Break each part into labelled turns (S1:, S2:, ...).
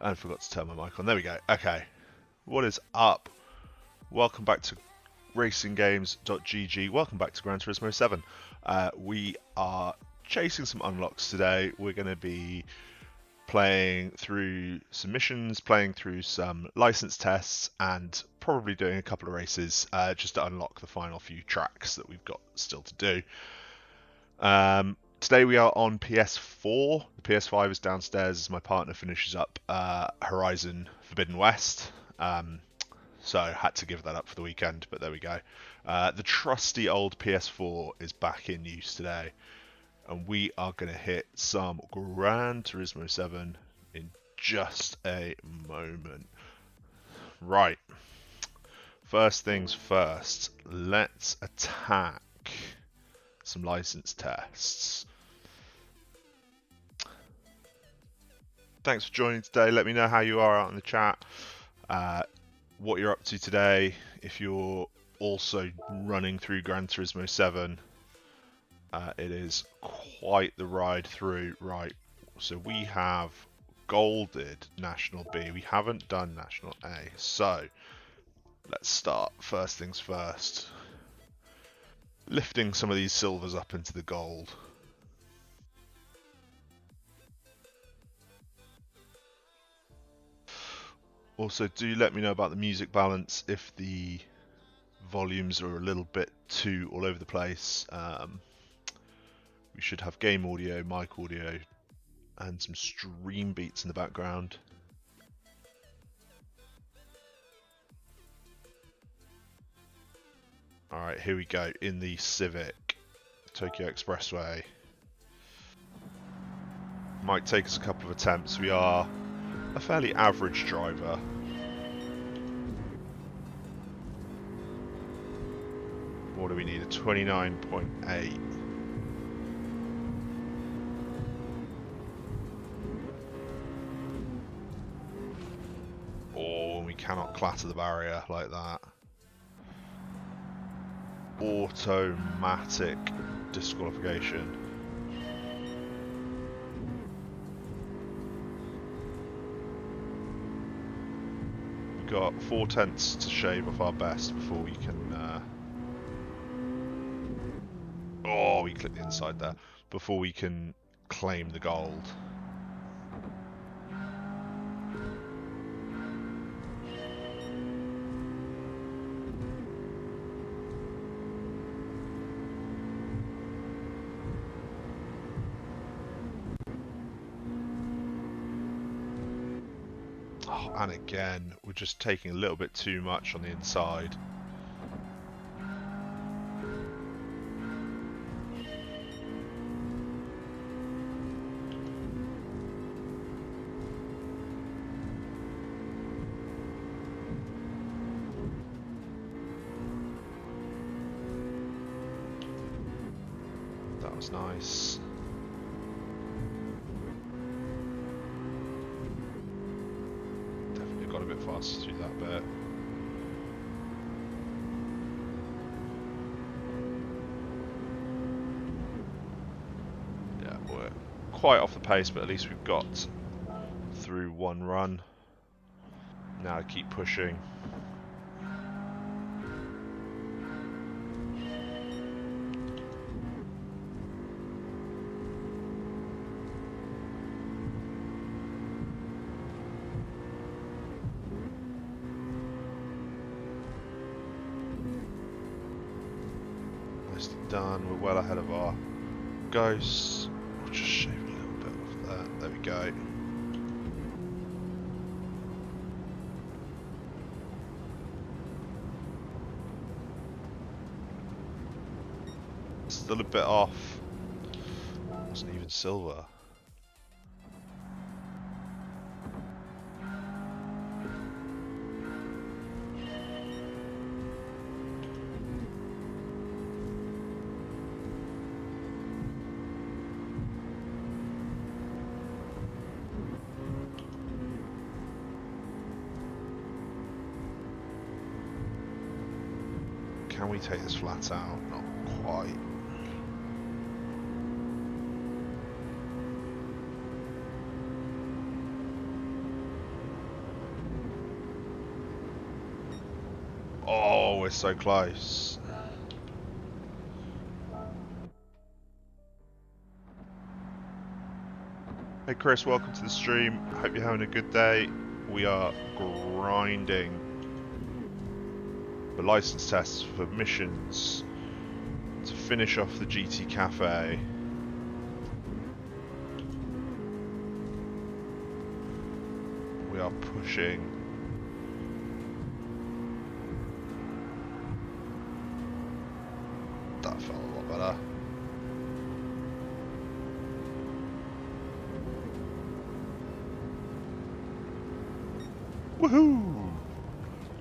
S1: And forgot to turn my mic on. There we go. Okay. What is up? Welcome back to racinggames.gg. Welcome back to Gran Turismo 7. We are chasing some unlocks today. We're going to be playing through some missions, playing through some license tests, and probably doing a couple of races just to unlock the final few tracks that we've got still to do. Today we are on PS4. The PS5 is downstairs as my partner finishes up Horizon Forbidden West. So I had to give that up for the weekend, but there we go. The trusty old PS4 is back in use today, and we are going to hit some Gran Turismo 7 in just a moment. Right. First things first, let's attack some license tests. Thanks for joining today. Let me know how you are out in the chat, what you're up to today, if you're also running through Gran Turismo 7. It is quite the ride through. Right, so we have golded National B. We haven't done National A. So let's start. First things first. Lifting some of these silvers up into the gold. Also, do let me know about the music balance if the volumes are a little bit too all over the place. We should have game audio, mic audio, and some stream beats in the background. Alright, here we go, in the Civic, Tokyo Expressway. Might take us a couple of attempts. We are a fairly average driver. What do we need? A 29.8. Oh, we cannot clatter the barrier like that. Automatic disqualification. We've got 4/10 to shave off our best before we can... Oh, we clicked the inside there. Before we can claim the gold. Oh, and again, we're just taking a little bit too much on the inside. That was nice. Definitely got a bit faster through that bit. Yeah, we're quite off the pace, but at least we've got through one run. Now to keep pushing. Done, we're well ahead of our ghosts. I'll just shave a little bit off that. There we go. Still a bit off. Wasn't even silver. Can we take this flat out? Not quite. we're so close. Hey Chris, welcome to the stream. Hope you're having a good day. We are grinding for license tests, for missions, to finish off the GT Cafe. We are pushing. That felt a lot better. Woohoo!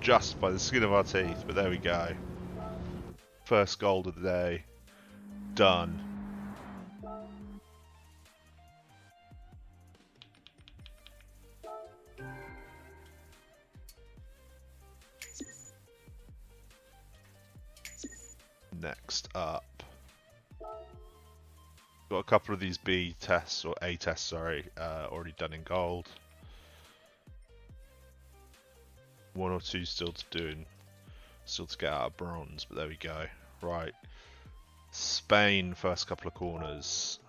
S1: Just by the skin of our teeth, but there we go. First gold of the day. Done. Next up. Got a couple of these B tests, or A tests, sorry, already done in gold. One or two still to do, still to get out of bronze, but there we go. Right. Spain, first couple of corners.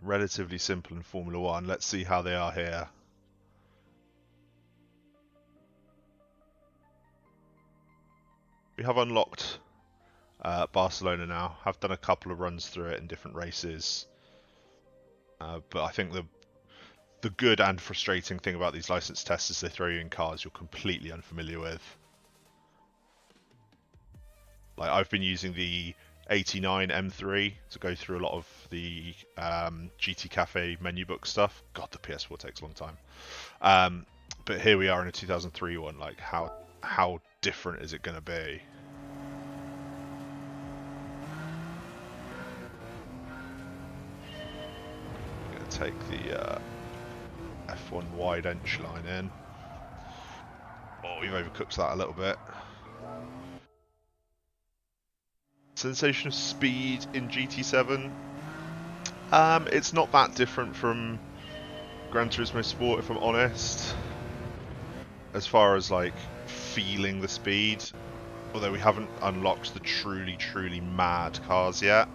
S1: Relatively simple in Formula 1. Let's see how they are here. We have unlocked Barcelona now. Have done a couple of runs through it in different races. But I think the good and frustrating thing about these license tests is they throw you in cars you're completely unfamiliar with. Like I've been using the 89 M3 to go through a lot of the GT Cafe menu book stuff. God, the PS4 takes a long time. But here we are in a 2003 one. Like how different is it going to be? I'm going to take the F1 wide entry line in. Oh, we've overcooked that a little bit. Sensation of speed in GT7. It's not that different from Gran Turismo Sport, if I'm honest. As far as like feeling the speed, although we haven't unlocked the truly mad cars yet.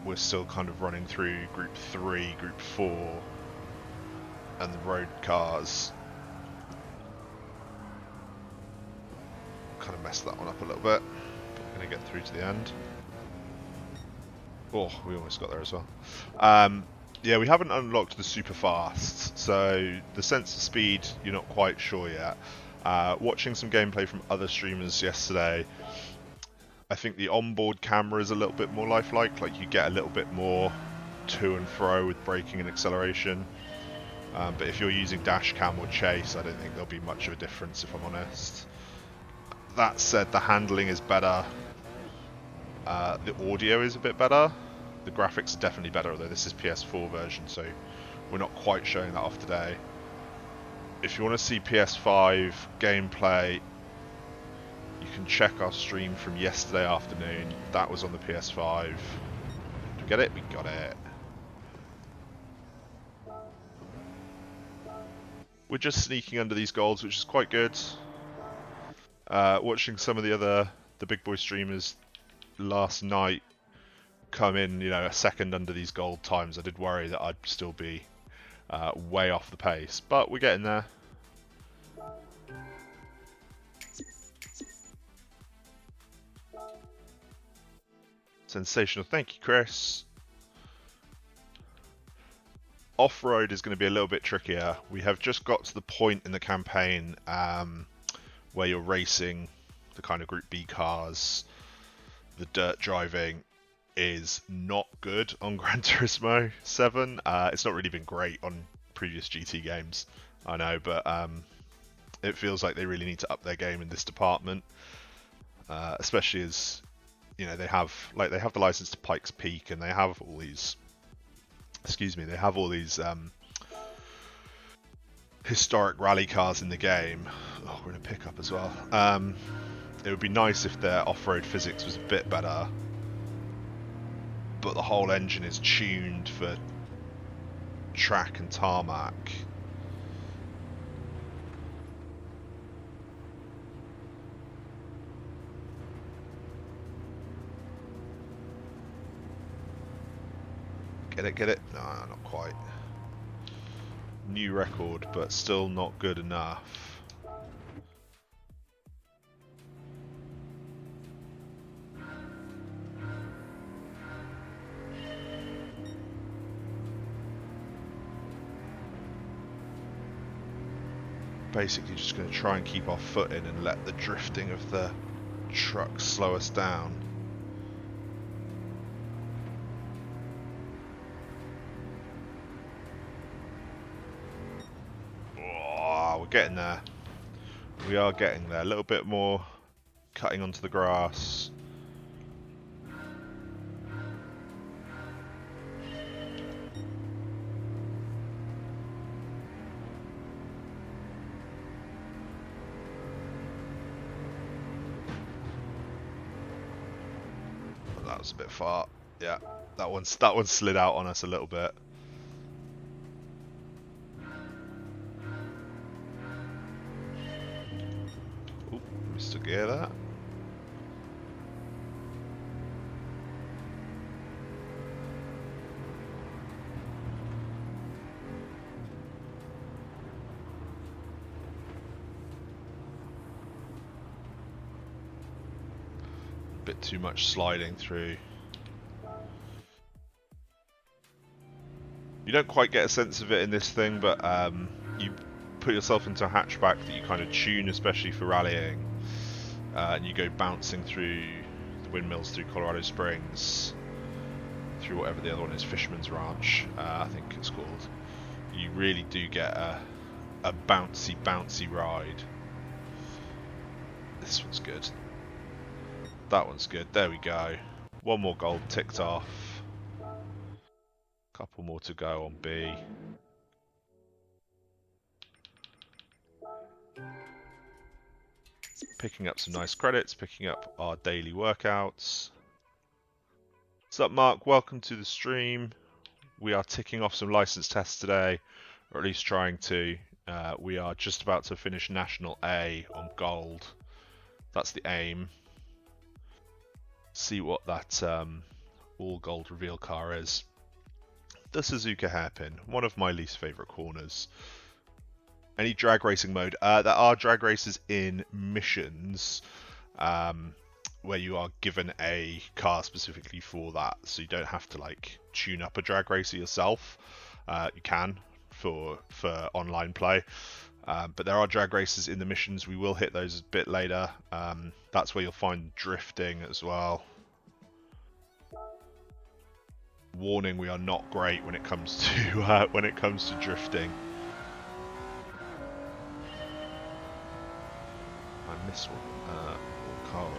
S1: We're still kind of running through Group 3, Group 4, and the road cars. Kind of messed that one up a little bit. But we're going to get through to the end. Oh, we almost got there as well. Yeah, we haven't unlocked the super fast, so the sense of speed you're not quite sure yet. Watching some gameplay from other streamers yesterday, I think the onboard camera is a little bit more lifelike, like you get a little bit more to and fro with braking and acceleration. But if you're using dash cam or chase, I don't think there'll be much of a difference, if I'm honest. That said, the handling is better. The audio is a bit better. The graphics are definitely better, although this is PS4 version, so we're not quite showing that off today. If you want to see PS5 gameplay, you can check our stream from yesterday afternoon. That was on the PS5. Did we get it? We got it. We're just sneaking under these golds, which is quite good. Watching some of the big boy streamers last night come in, you know, a second under these gold times, I did worry that I'd still be way off the pace, but we're getting there. Sensational, thank you, Chris. Off-road is going to be a little bit trickier. We have just got to the point in the campaign where you're racing the kind of Group B cars. The dirt driving is not good on Gran Turismo 7. It's not really been great on previous GT games, I know, but it feels like they really need to up their game in this department, especially as, you know, they have the license to Pikes Peak, and they have all these, they have all these historic rally cars in the game. Oh, we're in a pickup as well. It would be nice if their off-road physics was a bit better, but the whole engine is tuned for track and tarmac. Get it. No, not quite. New record, but still not good enough. Basically just going to try and keep our foot in and let the drifting of the truck slow us down. Oh, we're getting there. We are getting there. A little bit more cutting onto the grass. That was a bit far. Yeah, that one slid out on us a little bit. Ooh, missed a gear there. Bit too much sliding through. You don't quite get a sense of it in this thing, but you put yourself into a hatchback that you kind of tune, especially for rallying, and you go bouncing through the windmills through Colorado Springs, through whatever the other one is, Fisherman's Ranch, I think it's called. You really do get a bouncy ride. This one's good. That one's good. There we go. One more gold ticked off. Couple more to go on B. Picking up some nice credits, picking up our daily workouts. What's up, Mark? Welcome to the stream. We are ticking off some license tests today, or at least trying to. We are just about to finish National A on gold. That's the aim. See what that all gold reveal car is. The Suzuka Hairpin, one of my least favourite corners. Any drag racing mode? There are drag races in missions where you are given a car specifically for that, so you don't have to like tune up a drag racer yourself. You can for online play, but there are drag races in the missions. We will hit those a bit later. That's where you'll find drifting as well. Warning: we are not great when it comes to drifting. I missed one. Car.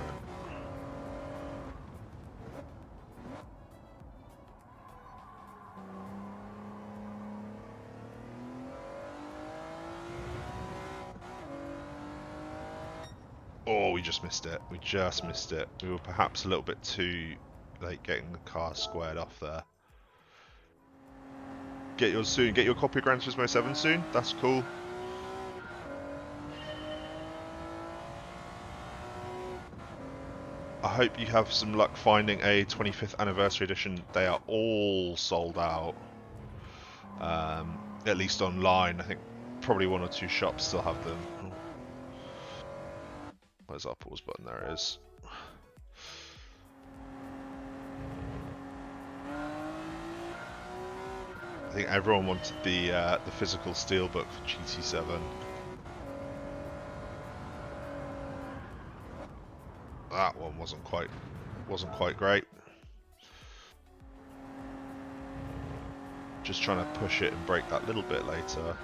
S1: Oh, we just missed it. We just missed it. We were perhaps a little bit too late getting the car squared off there. Get yours soon. Get your copy of Gran Turismo 7 soon. That's cool. I hope you have some luck finding a 25th anniversary edition. They are all sold out. At least online. I think probably one or two shops still have them. Where's our pause button? There it is. I think everyone wanted the physical steelbook for GT7. That one wasn't quite great. Just trying to push it and brake that little bit later.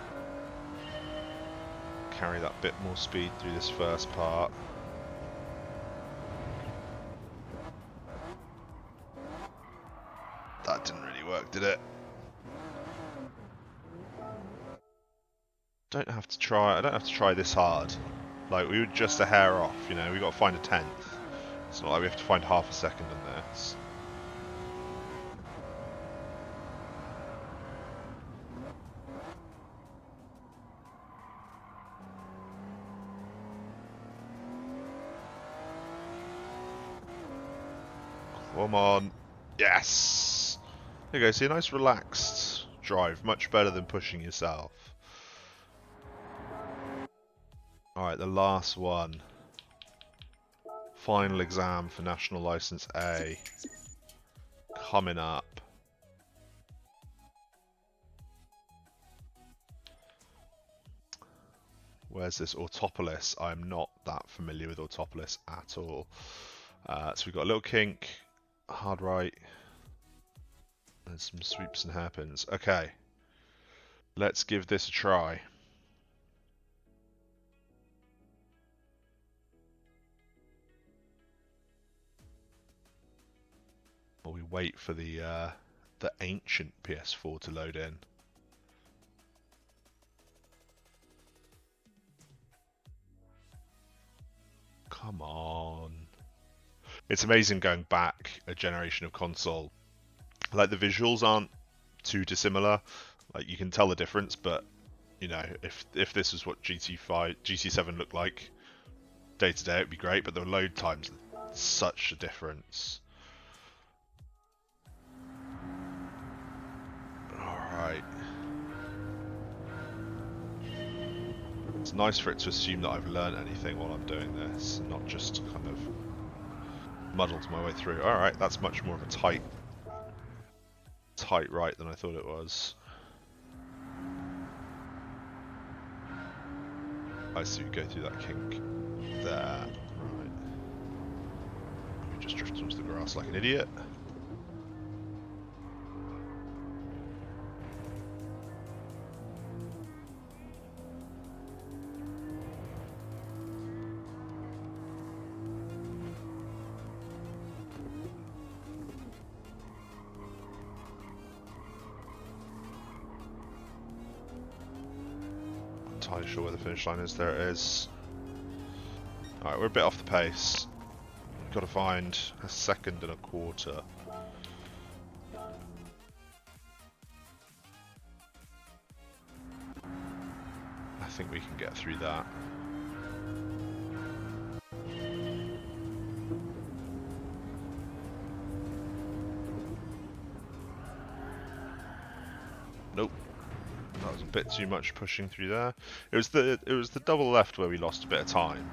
S1: Carry that bit more speed through this first part. That didn't really work, did it? I don't have to try this hard. Like, we were just a hair off, you know, we got to find a 10th. It's not like we have to find half a second in this. Come on. Yes! There you go, see a nice relaxed drive, much better than pushing yourself. Alright, the last one. Final exam for National License A. Coming up. Where's this Autopolis? I'm not that familiar with Autopolis at all. So we've got a little kink, hard right, and some sweeps and hairpins. Okay, let's give this a try. While we wait for the ancient PS4 to load in. Come on. It's amazing going back a generation of console. Like, the visuals aren't too dissimilar. Like, you can tell the difference, but you know, if this is what GT7 looked like day to day, it'd be great, but the load times such a difference. Alright. It's nice for it to assume that I've learned anything while I'm doing this, and not just kind of muddled my way through. Alright, that's much more of a tight right than I thought it was. I see we go through that kink there. Right. We just drift onto the grass like an idiot. Not entirely sure where the finish line is. There it is. Alright, we're a bit off the pace. We've got to find a second and a quarter. I think we can get through that. Nope. That was a bit too much pushing through there. It was the double left where we lost a bit of time.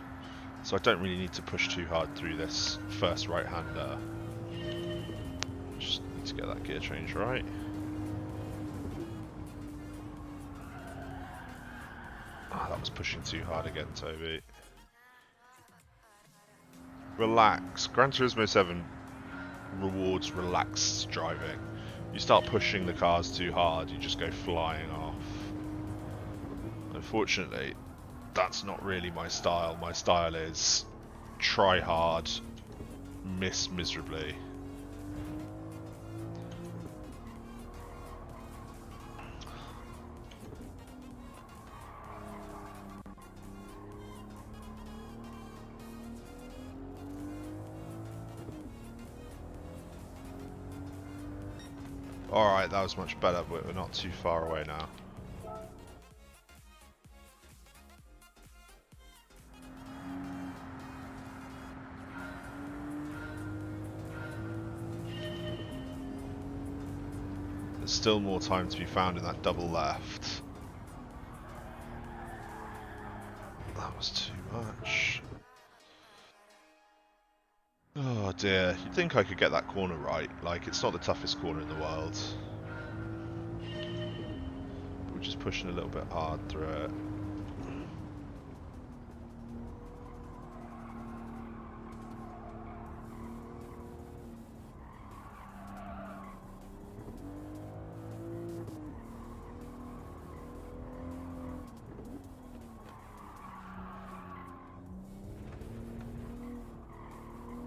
S1: So I don't really need to push too hard through this first right-hander. Just need to get that gear change right. Ah, that was pushing too hard again, Toby. Relax. Gran Turismo 7 rewards relaxed driving. You start pushing the cars too hard, you just go flying off. Unfortunately, that's not really my style. My style is try hard, miss miserably. Alright, that was much better, but we're not too far away now. There's still more time to be found in that double left. That was too much. Oh dear, you'd think I could get that corner right. Like, it's not the toughest corner in the world. But we're just pushing a little bit hard through it.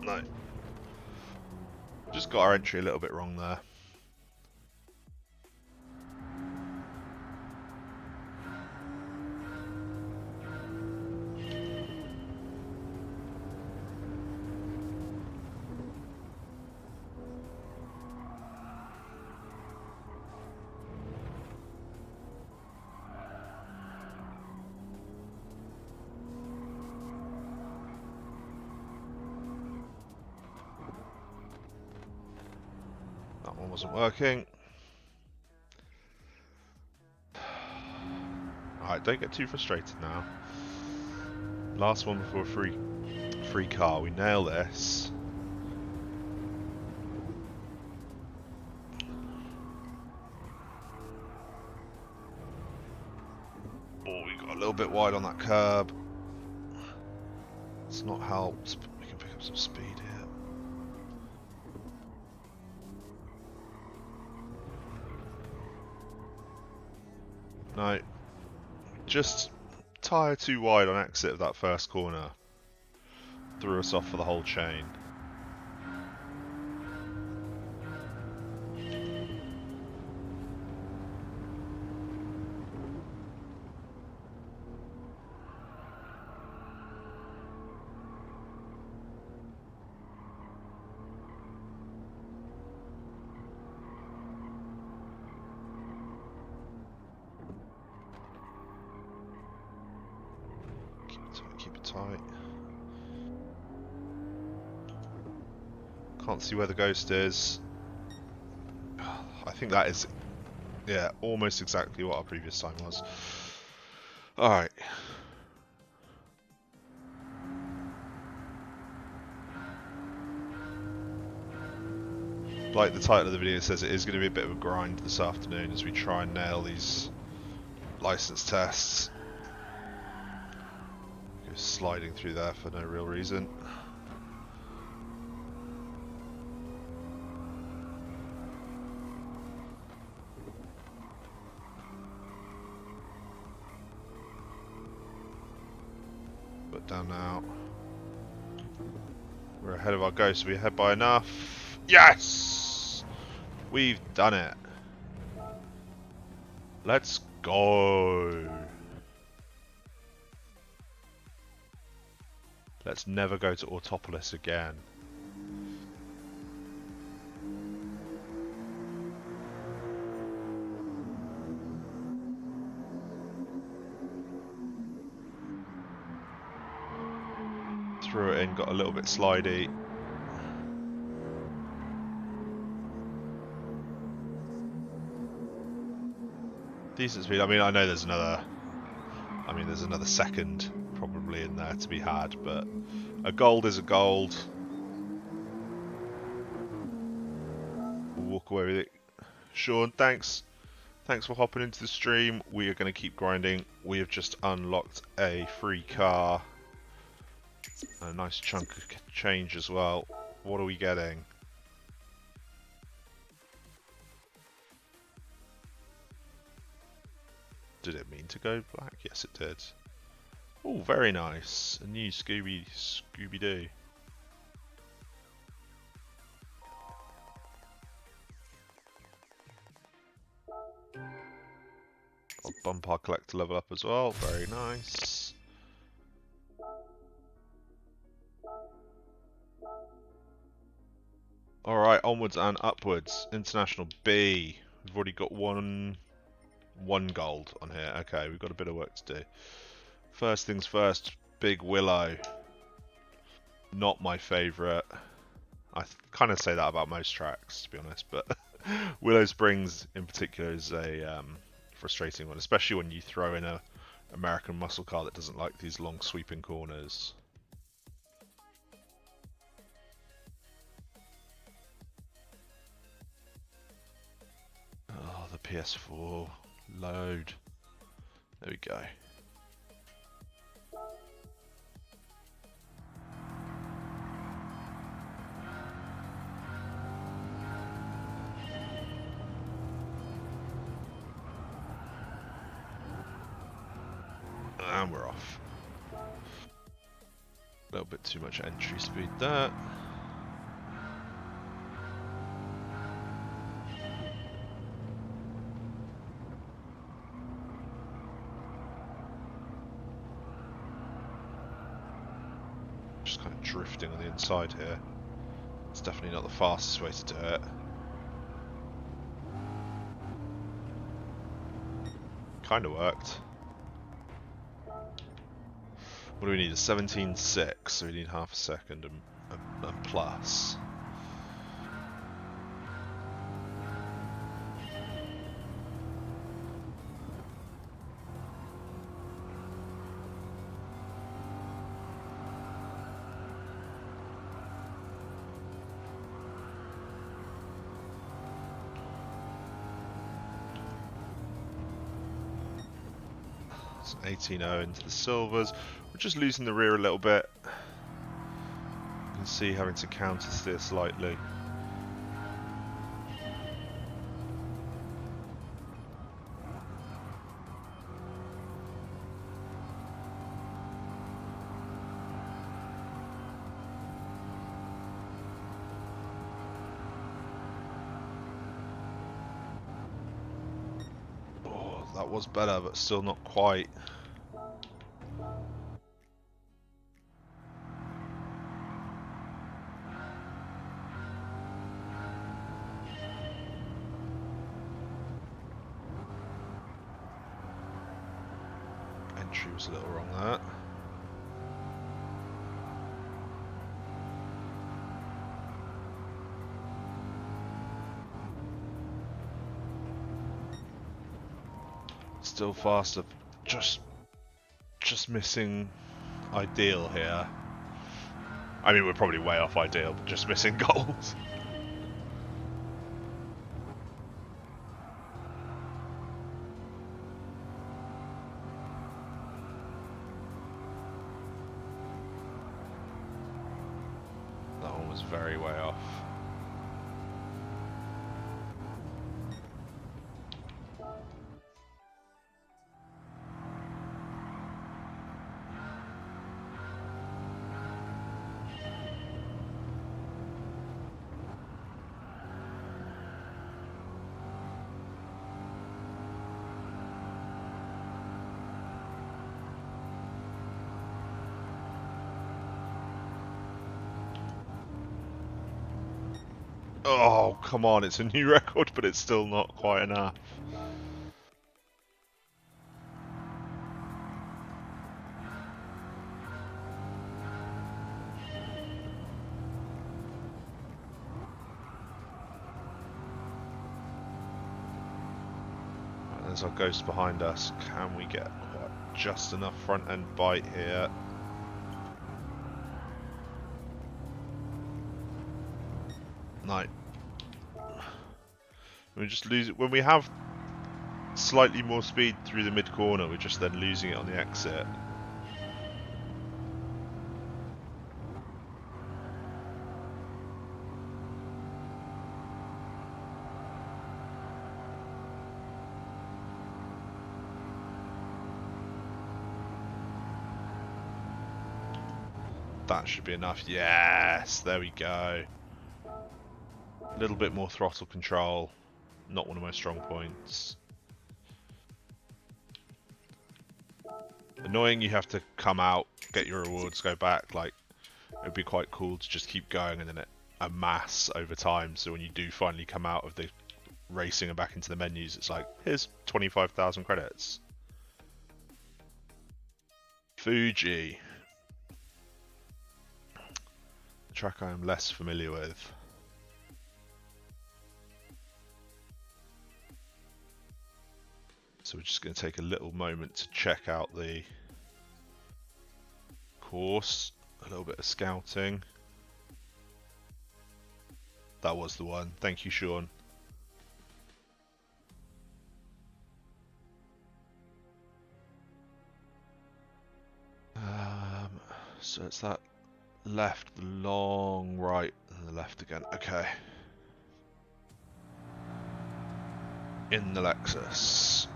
S1: No. Just got our entry a little bit wrong there. That one wasn't working. Alright, don't get too frustrated now. Last one before a free car. We nail this. Oh, we got a little bit wide on that curb. It's not helped, but we can pick up some speed here. No, just tyre too wide on exit of that first corner. Threw us off for the whole chain. Keep it tight. Can't see where the ghost is. I think that is, yeah, almost exactly what our previous time was. Alright. Like the title of the video says, it is going to be a bit of a grind this afternoon as we try and nail these license tests. Go sliding through there for no real reason. But down now. We're ahead of our ghost. Are we ahead by enough? Yes! We've done it. Let's go. Let's never go to Autopolis again. Threw it in, got a little bit slidey. Decent speed. I mean, I know there's another. There's another second probably in there to be had, but a gold is a gold. We'll walk away with it. Sean, thanks. Thanks for hopping into the stream. We are going to keep grinding. We have just unlocked a free car. A nice chunk of change as well. What are we getting? Did it mean to go black? Yes, it did. Oh, very nice. A new Scooby-Doo. I'll bump our collector level up as well. Very nice. Alright, onwards and upwards. International B. We've already got one gold on here. Okay, we've got a bit of work to do. First things first, Big Willow. Not my favourite. I kind of say that about most tracks, to be honest, but Willow Springs in particular is a frustrating one, especially when you throw in a American muscle car that doesn't like these long sweeping corners. Oh, the PS4 load. There we go. And we're off. A little bit too much entry speed there. Just kind of drifting on the inside here. It's definitely not the fastest way to do it. Kind of worked. What do we need? A 17.6, so we need half a second and plus. It's 18-0 into the silvers. We're just losing the rear a little bit. You can see having to counter steer slightly. That was better, but still not quite. Entry was a little wrong there. Still faster, just missing ideal here. I mean, we're probably way off ideal, but just missing goals. That one was very way off. Oh, come on, it's a new record, but it's still not quite enough. Right, there's our ghost behind us. Can we get just enough front end bite here? No. We just lose it when we have slightly more speed through the mid corner. We're just then losing it on the exit. That should be enough. Yes, there we go. A little bit more throttle control. Not one of my strong points. Annoying you have to come out, get your rewards, go back. Like, it would be quite cool to just keep going and then it amass over time. So when you do finally come out of the racing and back into the menus, it's like, here's 25,000 credits. Fuji. A track I am less familiar with. So we're just going to take a little moment to check out the course, a little bit of scouting. That was the one. Thank you, Sean. So it's that left, the long right, and the left again. Okay. In the Lexus.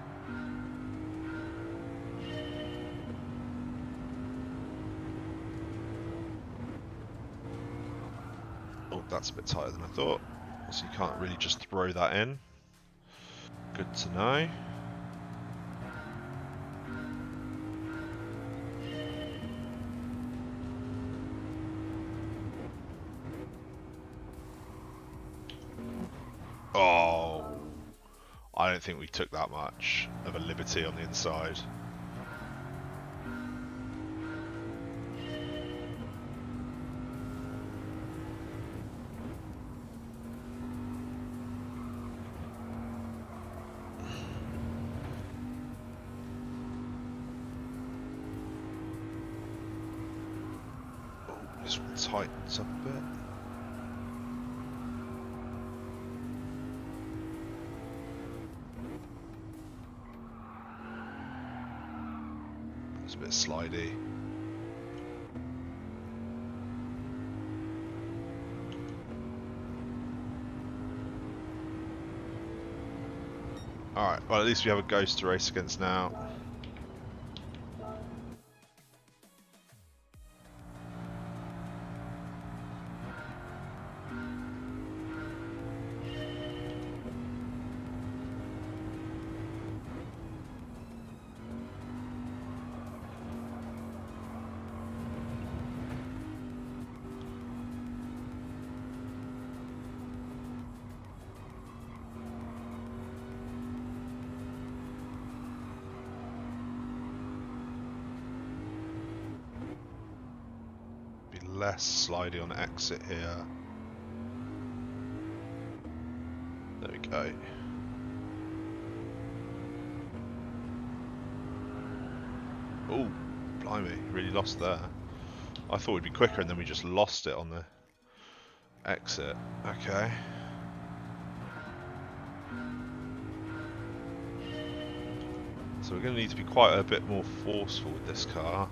S1: Oh, that's a bit tighter than I thought. So you can't really just throw that in. Good to know. Oh, I don't think we took that much of a liberty on the inside. Oh, this one tightens up a bit. bit slidey. Alright, well at least we have a ghost to race against now. Less slidey on exit here. There we go. Oh, blimey, really lost there. I thought we'd be quicker and then we just lost it on the exit. Okay. So we're going to need to be quite a bit more forceful with this car.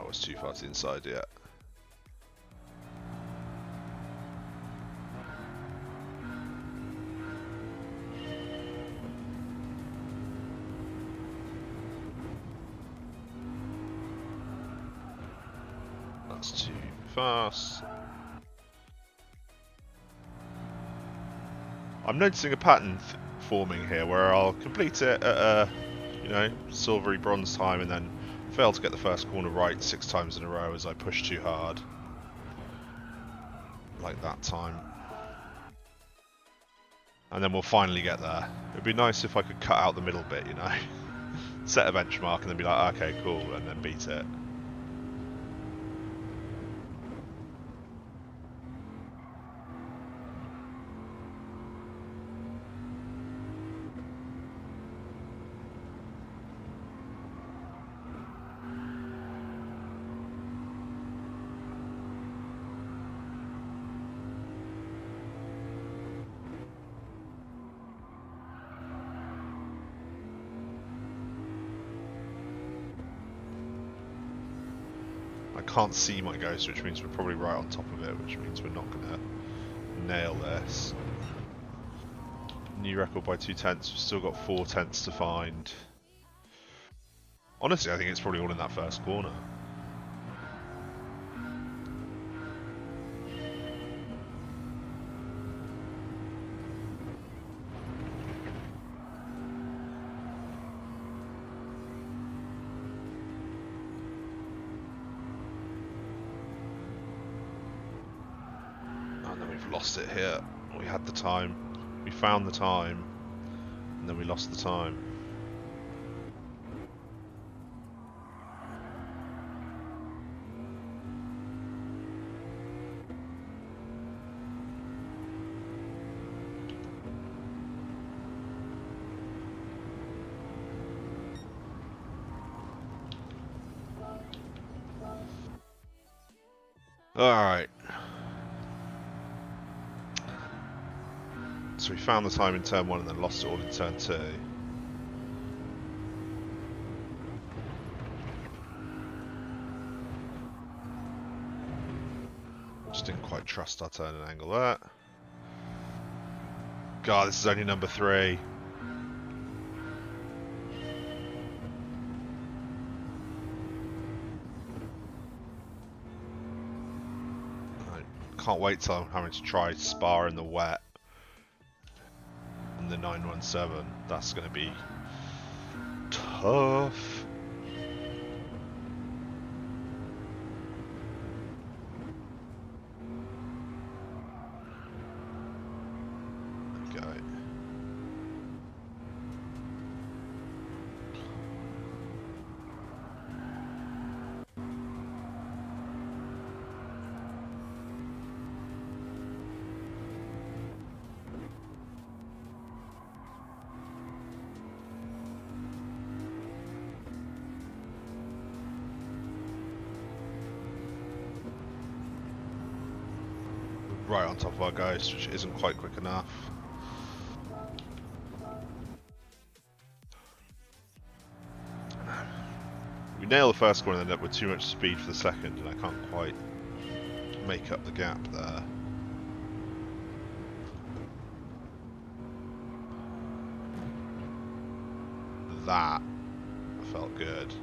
S1: Was too far to the inside yet. That's too fast. I'm noticing a pattern forming here where I'll complete it at a, you know, silvery bronze time and then fail to get the first corner right 6 times in a row as I push too hard. Like that time. And then we'll finally get there. It'd be nice if I could cut out the middle bit, you know. Set a benchmark and then be like, okay, cool, and then beat it. I can't see my ghost, which means we're probably right on top of it, which means we're not going to nail this. New record by 2/10. We've still got 4/10 to find. Honestly, I think it's probably all in that first corner. Lost it here. We had the time. We found the time. And then we lost the time. Alright. So we found the time in turn 1 and then lost it all in turn 2. Just didn't quite trust our turn and angle there. God, this is only number 3. I can't wait till I'm having to try spar in the wet. The 917, that's going to be tough. Okay. Right on top of our ghost, which isn't quite quick enough. nail the first corner and end up with too much speed for the second, and I can't quite make up the gap there. That felt good.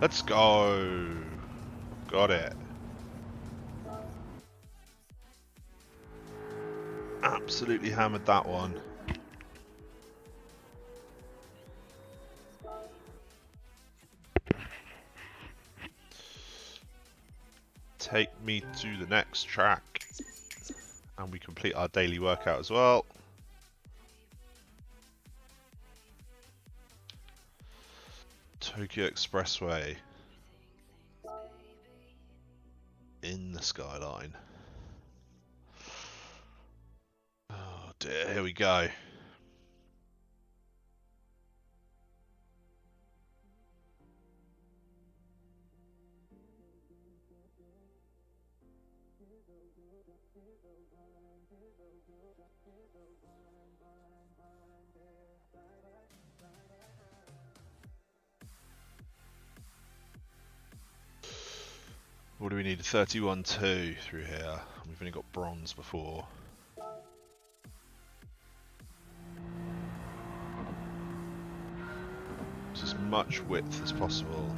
S1: Let's go. Got it. Absolutely hammered that one. Take me to the next track. And we complete our daily workout as well. Tokyo Expressway. In the skyline. Oh dear, here we go. What do we need? 31.2 through here. We've only got bronze before. Just as much width as possible.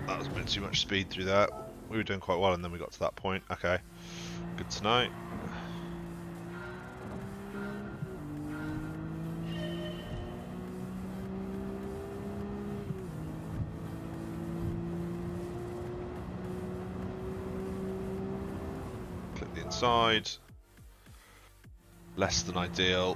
S1: That was a bit too much speed through that. We were doing quite well and then we got to that point. Okay, good to know. Click the inside. Less than ideal.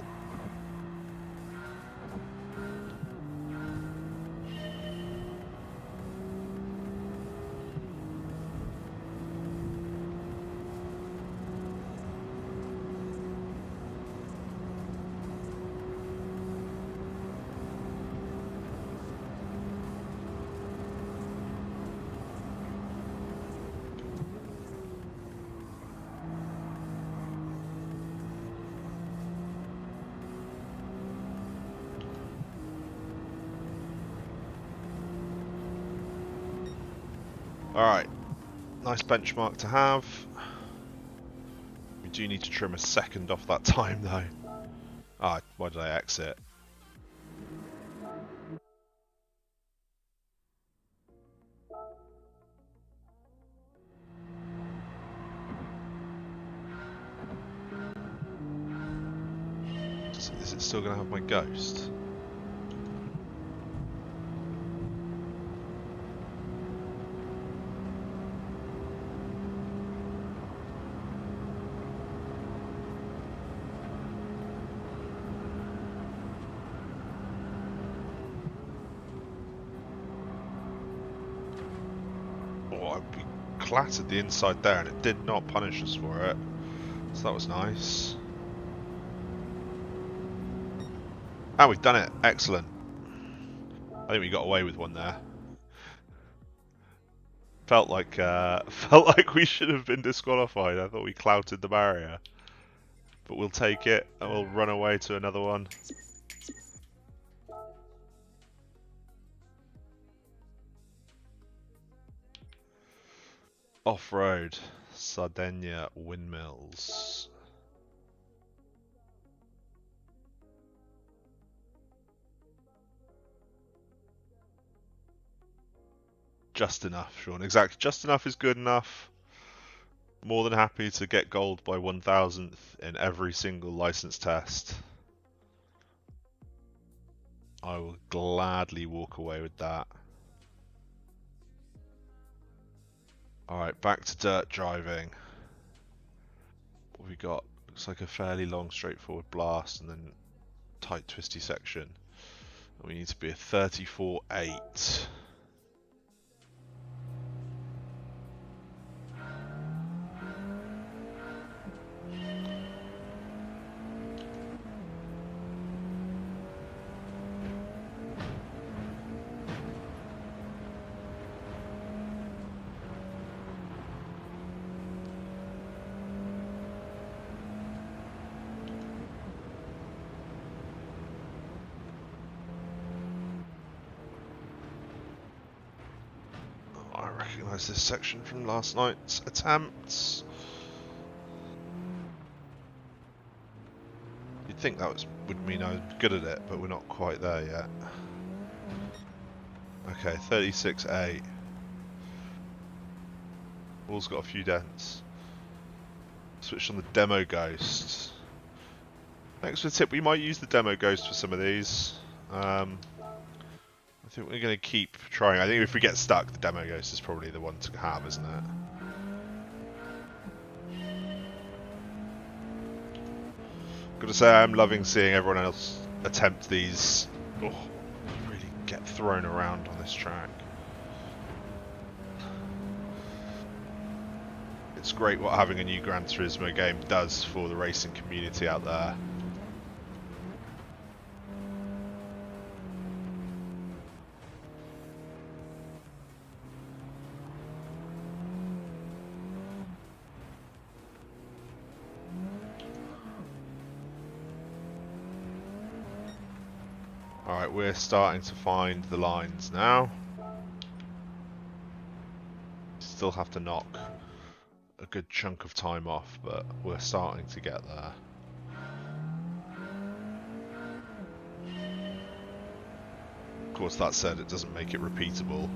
S1: Alright, nice benchmark to have. We do need to trim a second off that time though. Ah, why did I exit? Is it still going to have my ghost? We clattered the inside there and it did not punish us for it, so that was nice. And we've done it, excellent. I think we got away with one there. Felt like we should have been disqualified. I thought we clouted the barrier, but we'll take it and we'll run away to another one. Off-road, Sardinia windmills. Just enough, Sean. Exactly, just enough is good enough. More than happy to get gold by 1,000th in every single license test. I will gladly walk away with that. Alright, back to dirt driving. What have we got? Looks like a fairly long, straightforward blast and then tight, twisty section. And we need to be a 34.8. I recognise this section from last night's attempts. You'd think that would mean I was good at it, but we're not quite there yet. Okay, 36.8. Wall's got a few dents. Switched on the demo ghost. Thanks for the tip. We might use the demo ghost for some of these. I think we're going to keep trying. I think if we get stuck, the demo ghost is probably the one to have, isn't it? Got to say, I'm loving seeing everyone else attempt these. Oh, really get thrown around on this track. It's great what having a new Gran Turismo game does for the racing community out there. Alright, we're starting to find the lines now. Still have to knock a good chunk of time off, but we're starting to get there. Of course, that said, it doesn't make it repeatable.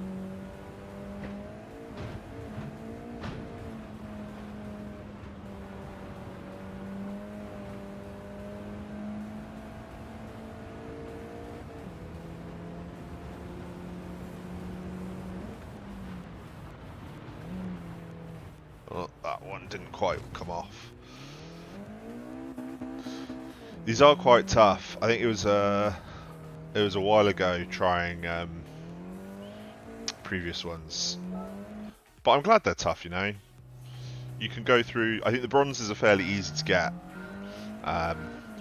S1: Oh, that one didn't quite come off. These are quite tough. I think it was a while ago trying previous ones, but I'm glad they're tough. You know, you can go through. I think the bronzes are fairly easy to get,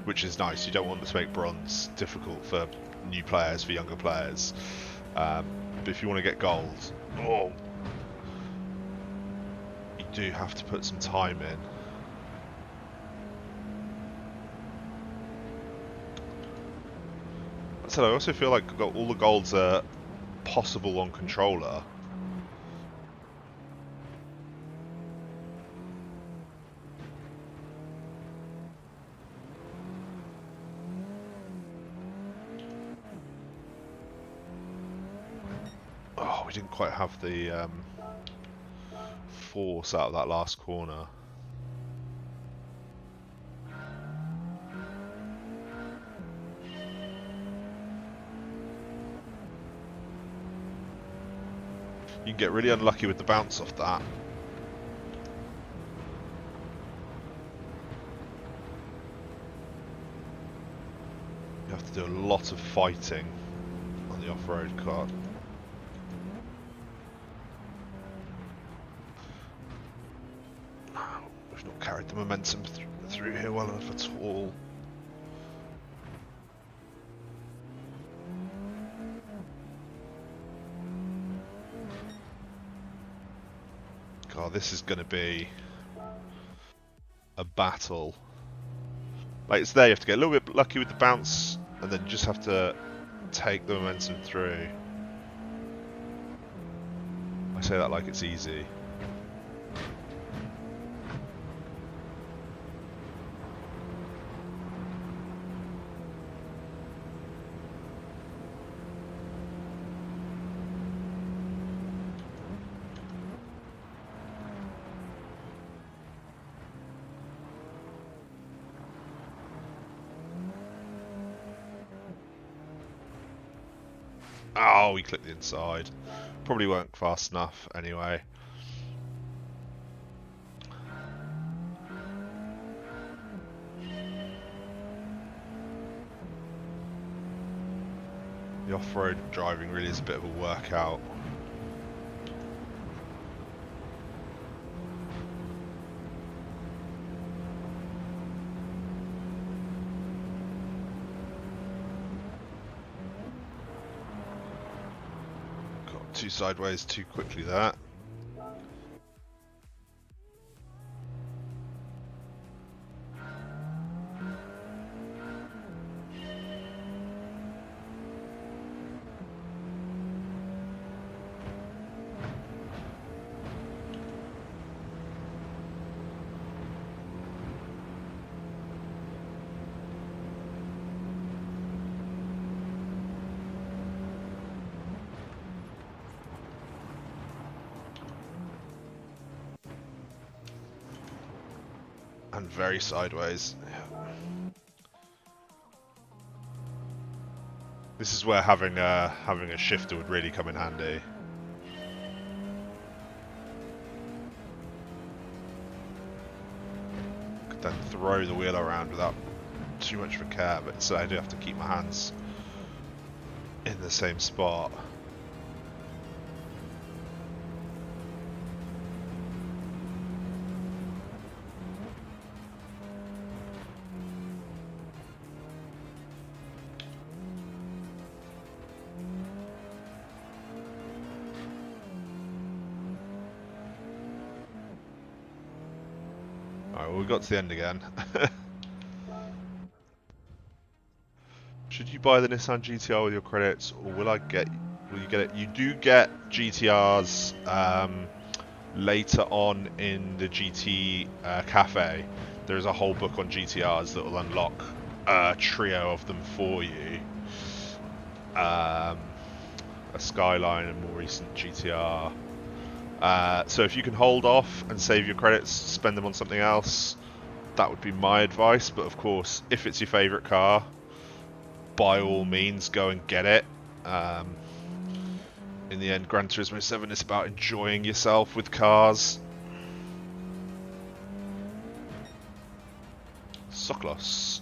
S1: which is nice. You don't want to make bronze difficult for new players, for younger players. But if you want to get gold, oh, you do have to put some time in. So I also feel like all the golds are possible on controller. Oh, we didn't quite have the force out of that last corner. You can get really unlucky with the bounce off that. You have to do a lot of fighting on the off-road kart. We've not carried the momentum through here well enough at all. God, this is going to be a battle. Like, it's there, you have to get a little bit lucky with the bounce, and then just have to take the momentum through. I say that like it's easy. Oh, we clicked the inside. Probably weren't fast enough anyway. The off-road driving really is a bit of a workout. Got too sideways too quickly there. And very sideways. This is where having a shifter would really come in handy. Could then throw the wheel around without too much of a care, but so I do have to keep my hands in the same spot. Alright, well, we got to the end again. Should you buy the Nissan GTR with your credits, or will you get it? You do get GTRs later on in the GT cafe. There's a whole book on GTRs that will unlock a trio of them for you. A Skyline and more recent GTR. So if you can hold off and save your credits, spend them on something else, that would be my advice. But of course, if it's your favourite car, by all means go and get it. In the end, Gran Turismo 7 is about enjoying yourself with cars. Soklos.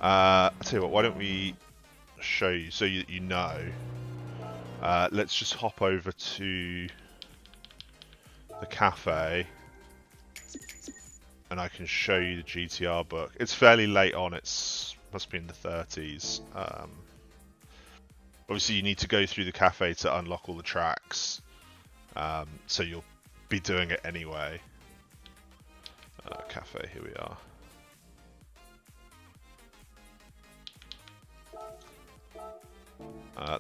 S1: I'll tell you what, why don't we show you so you know. Let's just hop over to the cafe and I can show you the GTR book. It's fairly late on, it's must be in the 30s. Obviously you need to go through the cafe to unlock all the tracks, so you'll be doing it anyway. Cafe, here we are.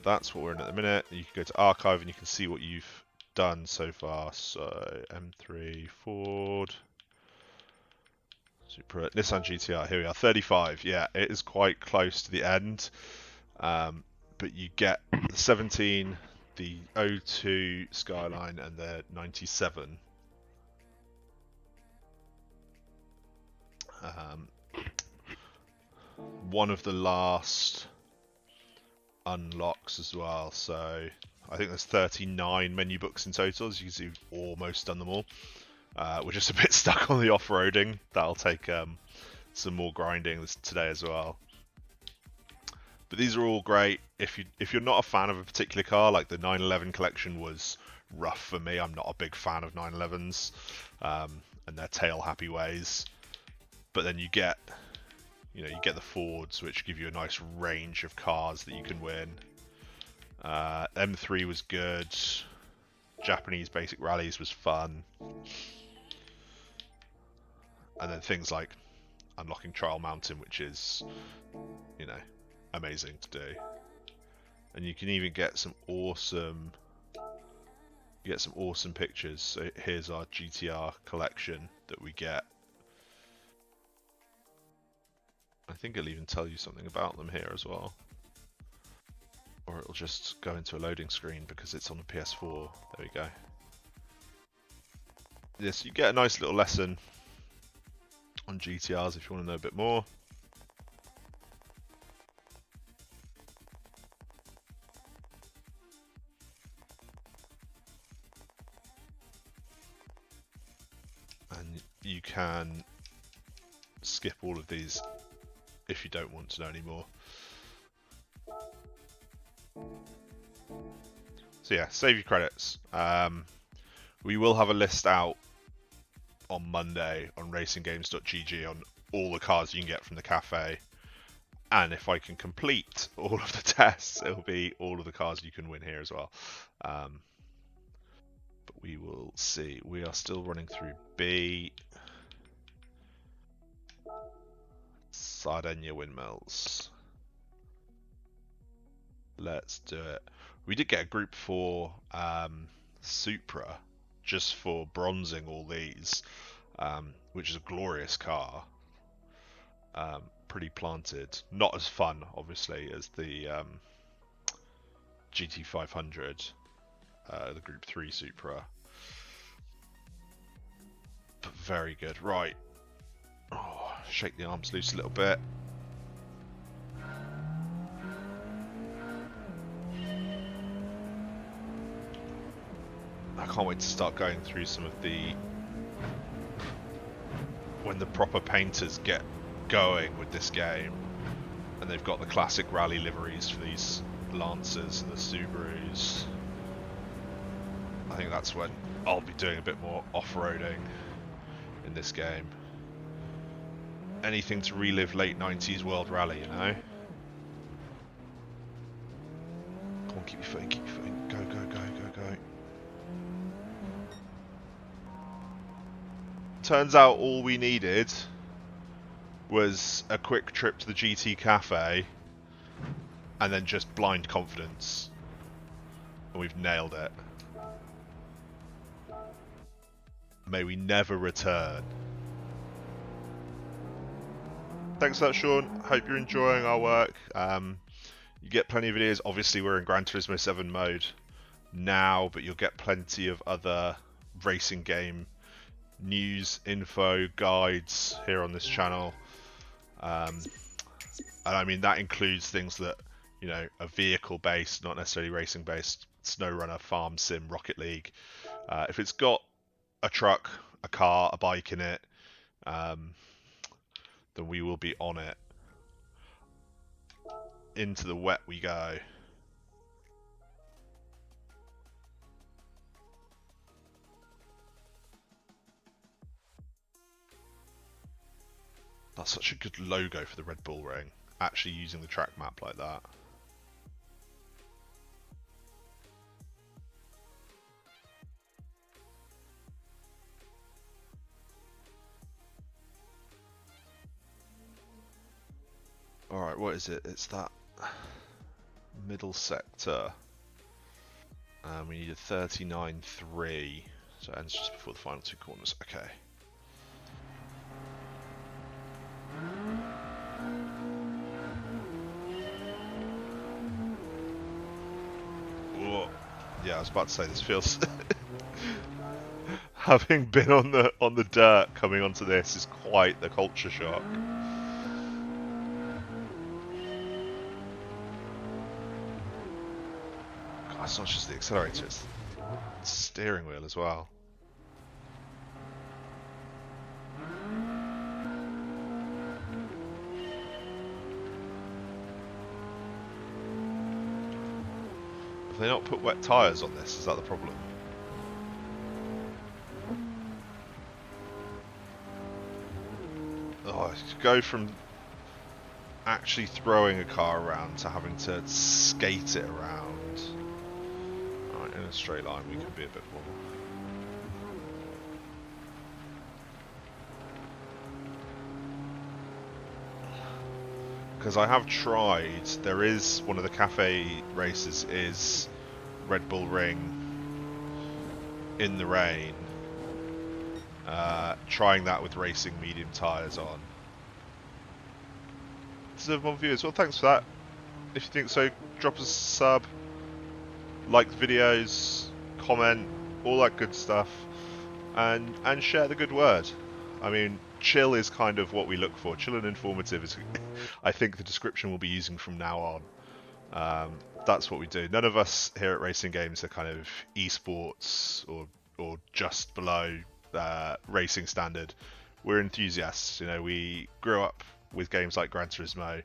S1: That's what we're in at the minute. You can go to archive and you can see what you've done so far. So M3 Ford, Supra, Nissan GTR. Here we are, 35. Yeah, it is quite close to the end. But you get the 17, the 02 Skyline, and the 97. One of the last unlocks as well, so I think there's 39 menu books in total. As you can see, we've almost done them all. We're just a bit stuck on the off-roading. That'll take some more grinding today as well. But these are all great. If you're not a fan of a particular car, like the 911 collection was rough for me. I'm not a big fan of 911s and their tail-happy ways. But then you get the Fords, which give you a nice range of cars that you can win. M3 was good. Japanese basic rallies was fun. And then things like unlocking Trial Mountain, which is, amazing to do. And you can even get some awesome pictures. So here's our GTR collection that we get. I think it'll even tell you something about them here as well. Or it'll just go into a loading screen because it's on the PS4. There we go. Yes, you get a nice little lesson on GTRs if you want to know a bit more. you can skip all of these if you don't want to know anymore. So yeah, save your credits. We will have a list out on Monday on racinggames.gg on all the cars you can get from the cafe. And if I can complete all of the tests, it'll be all of the cars you can win here as well. But we will see. We are still running through B. Sardinia windmills. Let's do it. We did get a Group 4 Supra just for bronzing all these, which is a glorious car. Pretty planted. Not as fun, obviously, as the GT500, the Group 3 Supra. But very good. Right. Oh, shake the arms loose a little bit. I can't wait to start going through some of the... when the proper painters get going with this game and they've got the classic rally liveries for these Lancers and the Subarus. I think that's when I'll be doing a bit more off-roading in this game. Anything to relive late 90s World Rally, you know? Come on, keep your footing, keep your footing. Go, go, go, go, go. Turns out all we needed was a quick trip to the GT Cafe and then just blind confidence. And we've nailed it. May we never return. Thanks for that, Sean. Hope you're enjoying our work. You get plenty of videos. Obviously, we're in Gran Turismo 7 mode now, but you'll get plenty of other racing game news, info, guides here on this channel. And I mean, that includes things that, you know, are vehicle-based, not necessarily racing-based. SnowRunner, Farm Sim, Rocket League. If it's got a truck, a car, a bike in it, then we will be on it. Into the wet we go. That's such a good logo for the Red Bull Ring. Actually using the track map like that. Alright, what is it? It's that middle sector. We need a 39.3, so it ends just before the final two corners. Okay. Whoa. Yeah, I was about to say this feels having been on the dirt, coming onto this is quite the culture shock. God, it's not just the accelerator, it's the steering wheel as well. Have they not put wet tyres on this? Is that the problem? Oh, to go from actually throwing a car around to having to skate it around. Alright, in a straight line we can be a bit more. Because I have tried, there is, one of the cafe races is Red Bull Ring in the rain. Trying that with racing medium tyres on. Deserve more viewers. Well, thanks for that. If you think so, drop us a sub, like the videos, comment, all that good stuff, and share the good word. I mean, chill is kind of what we look for. Chill and informative is, I think, the description we'll be using from now on. That's what we do. None of us here at Racing Games are kind of esports or just below racing standard. we're enthusiasts. You know, we grew up with games like Gran Turismo.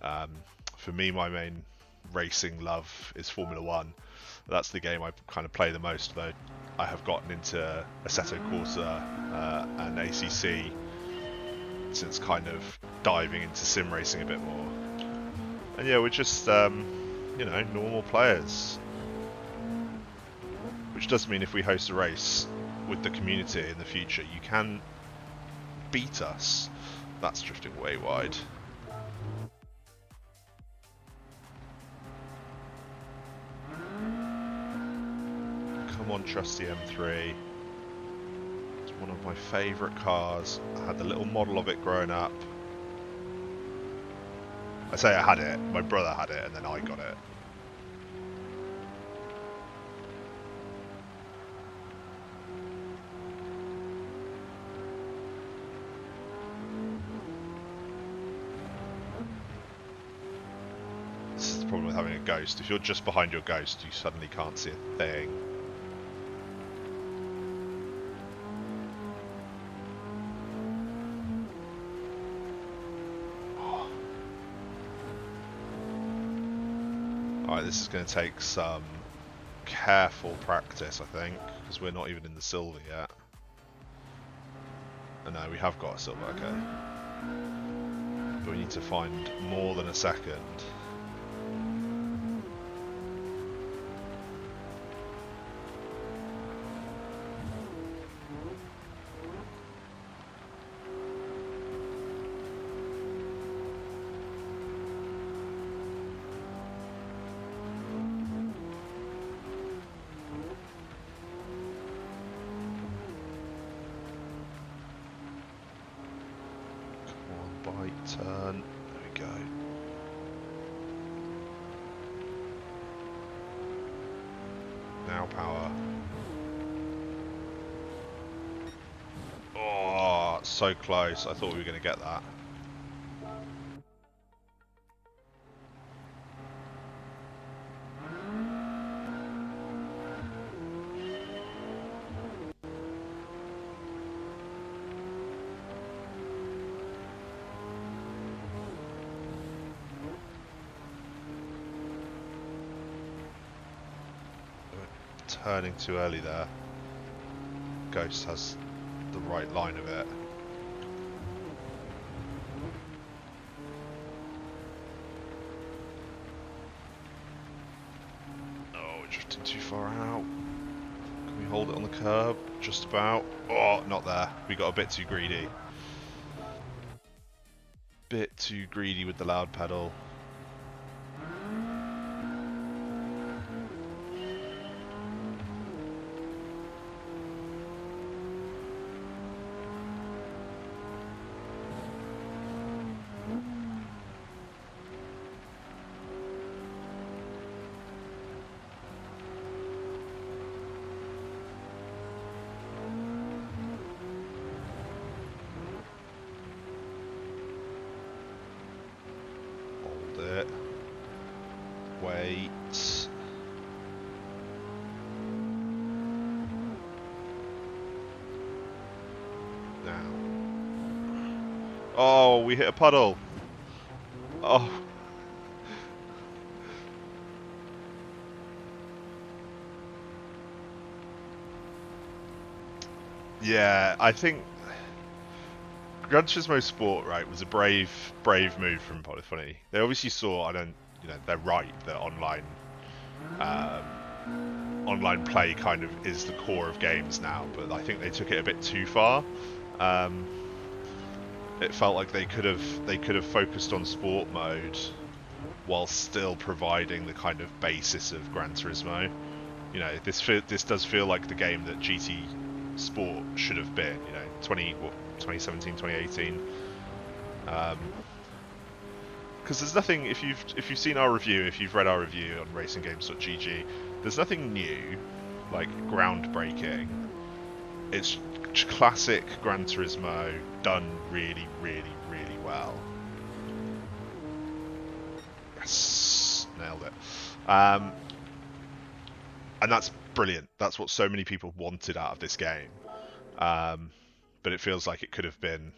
S1: Um, for me, my main racing love is Formula One. That's the game I kind of play the most, though I have gotten into Assetto Corsa and ACC since kind of diving into sim racing a bit more. And yeah, we're just, you know, normal players. Which does mean if we host a race with the community in the future, you can beat us. That's drifting way wide. Come on, trusty M3. It's one of my favourite cars. I had the little model of it growing up. I say I had it, my brother had it, and then I got it. This is the problem with having a ghost. If you're just behind your ghost, you suddenly can't see a thing. Alright, this is going to take some careful practice, I think, because we're not even in the silver yet. Oh, no, we have got a silver, okay. But we need to find more than a second. Turn. There we go. Now power. Oh, so close. I thought we were going to get that. Turning too early there. Ghost has the right line of it. Oh, we're drifting too far out. Can we hold it on the curb? Just about. Oh, not there. We got a bit too greedy. Bit too greedy with the loud pedal. Wait. Now. Oh, we hit a puddle. Oh. Yeah, I think Gran Turismo Sport, right, was a brave move from Polyphony. They obviously saw, they're right that online play kind of is the core of games now, but I think they took it a bit too far. It felt like they could have focused on sport mode while still providing the kind of basis of Gran Turismo. You know, this does feel like the game that GT Sport should have been. You know, 2017, 2018. Because there's nothing, if you've seen our review, if you've read our review on racinggames.gg, there's nothing new, like groundbreaking. It's classic Gran Turismo done really, really, really well. Yes, nailed it. And that's brilliant. That's what so many people wanted out of this game. but it feels like it could have been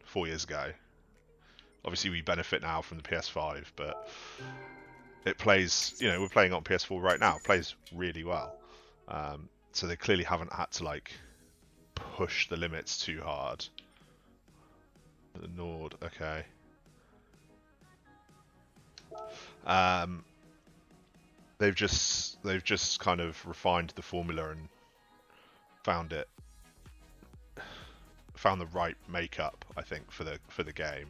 S1: 4 years ago. Obviously, we benefit now from the PS5, but it plays, you know, we're playing on PS4 right now. It plays really well. So they clearly haven't had to like push the limits too hard. The Nord, okay. They've just kind of refined the formula and found the right makeup, I think, for the game.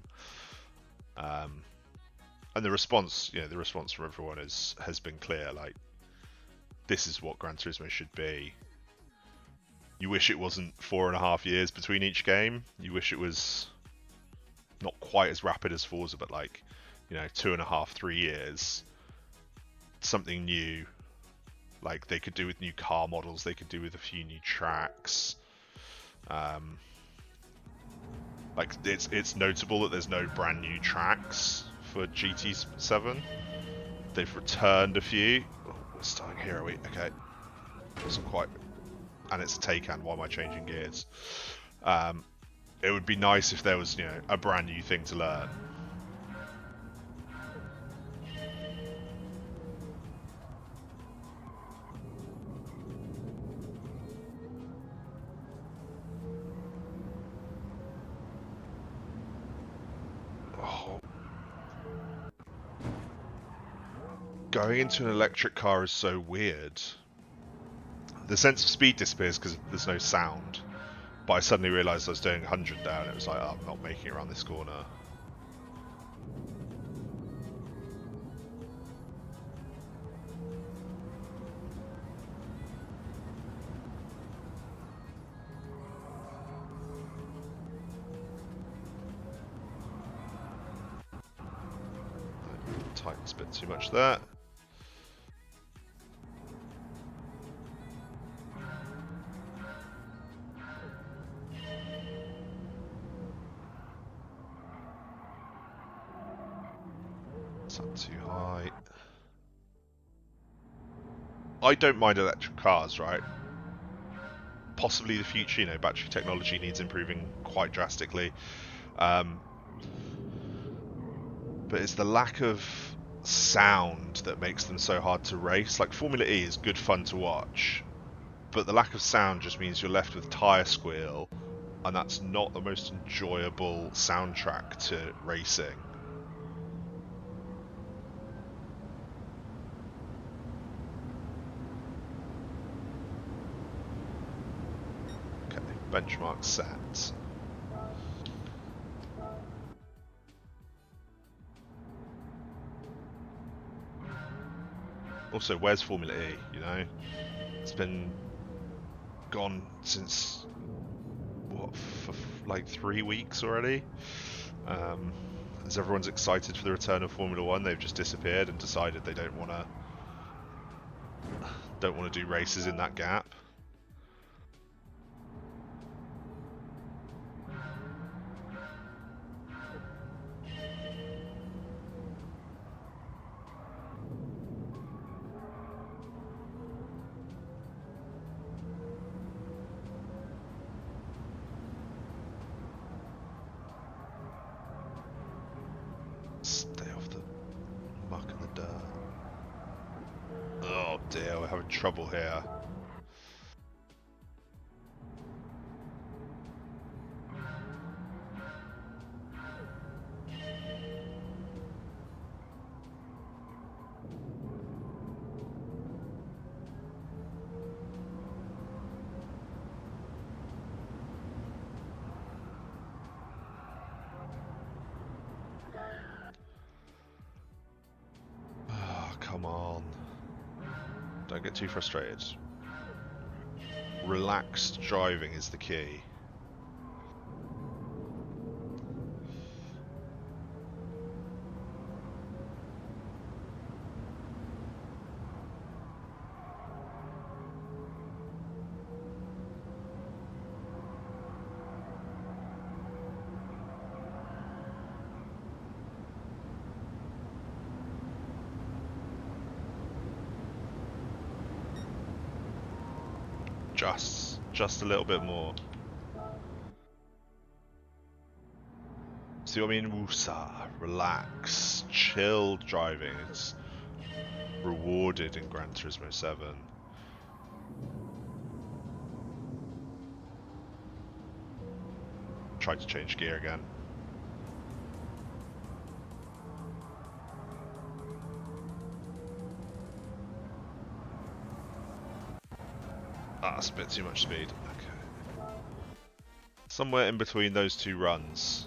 S1: And the response, you know, the response from everyone has been clear. Like, this is what Gran Turismo should be. You wish it wasn't 4.5 years between each game. You wish it was not quite as rapid as Forza, but like, you know, 2.5, 3 years. Something new, like they could do with new car models. They could do with a few new tracks. Like it's notable that there's no brand new tracks for GT7. They've returned a few. Oh, we're starting here, are we? Okay. Wasn't quite. And it's a Taycan. Why am I changing gears? It would be nice if there was, you know, a brand new thing to learn. Going into an electric car is so weird. The sense of speed disappears because there's no sound. But I suddenly realised I was doing 100 down. It was like, oh, I'm not making it around this corner. Tightens a bit too much there. It's not too high. I don't mind electric cars, right? Possibly the future, you know, battery technology needs improving quite drastically. But it's the lack of sound that makes them so hard to race. Like, Formula E is good fun to watch, but the lack of sound just means you're left with tyre squeal, and that's not the most enjoyable soundtrack to racing. Okay, benchmark set. Also, where's Formula E, you know? It's been gone since, what, for like 3 weeks already? As everyone's excited for the return of Formula One, they've just disappeared and decided they don't want to do races in that gap. We're having trouble here. Oh, come on. Don't get too frustrated. Relaxed driving is the key. Just a little bit more. see what I mean? Woosah, relax, chill driving. It's rewarded in Gran Turismo 7. Tried to change gear again. Ah, that's a bit too much speed. Okay. Somewhere in between those two runs.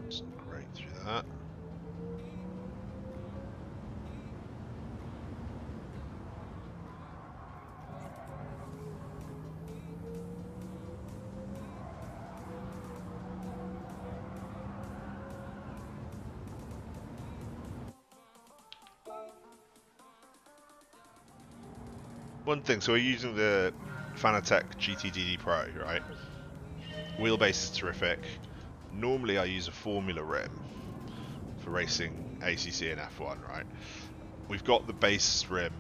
S1: Just right through that. One thing, so we're using the Fanatec GTDD Pro, right? Wheelbase is terrific. Normally I use a Formula rim for racing ACC and F1, right? We've got the base rim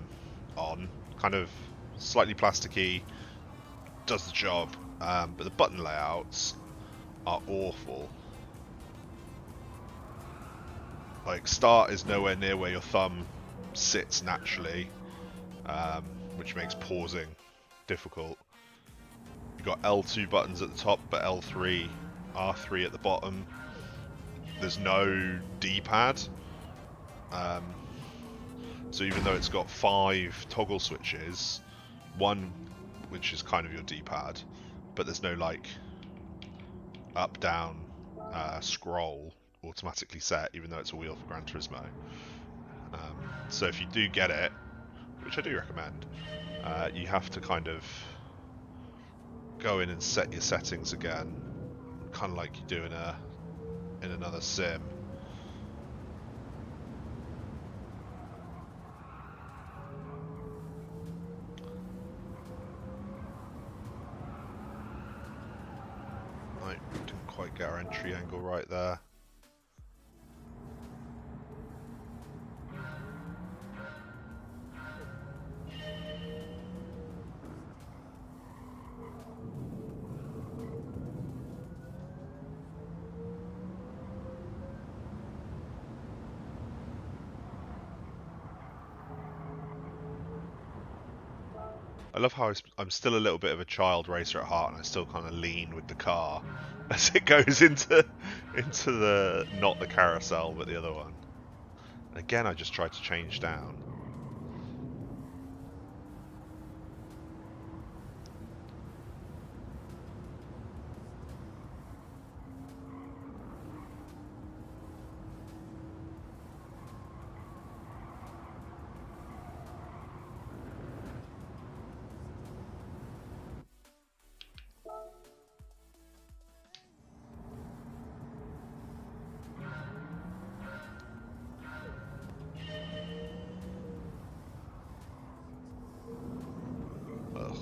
S1: on, kind of slightly plasticky, does the job, but the button layouts are awful. Like, start is nowhere near where your thumb sits naturally, which makes pausing difficult. You've got L2 buttons at the top, but L3, R3 at the bottom. There's no D-pad. So even though it's got 5 toggle switches, one which is kind of your D-pad, but there's no like up, down, scroll automatically set, even though it's a wheel for Gran Turismo. So if you do get it, which I do recommend, you have to kind of go in and set your settings again, kind of like you do in another sim. Right, didn't quite get our entry angle right there. I love how I'm still a little bit of a child racer at heart, and I still kind of lean with the car as it goes into the, not the carousel, but the other one. And again, I just tried to change down.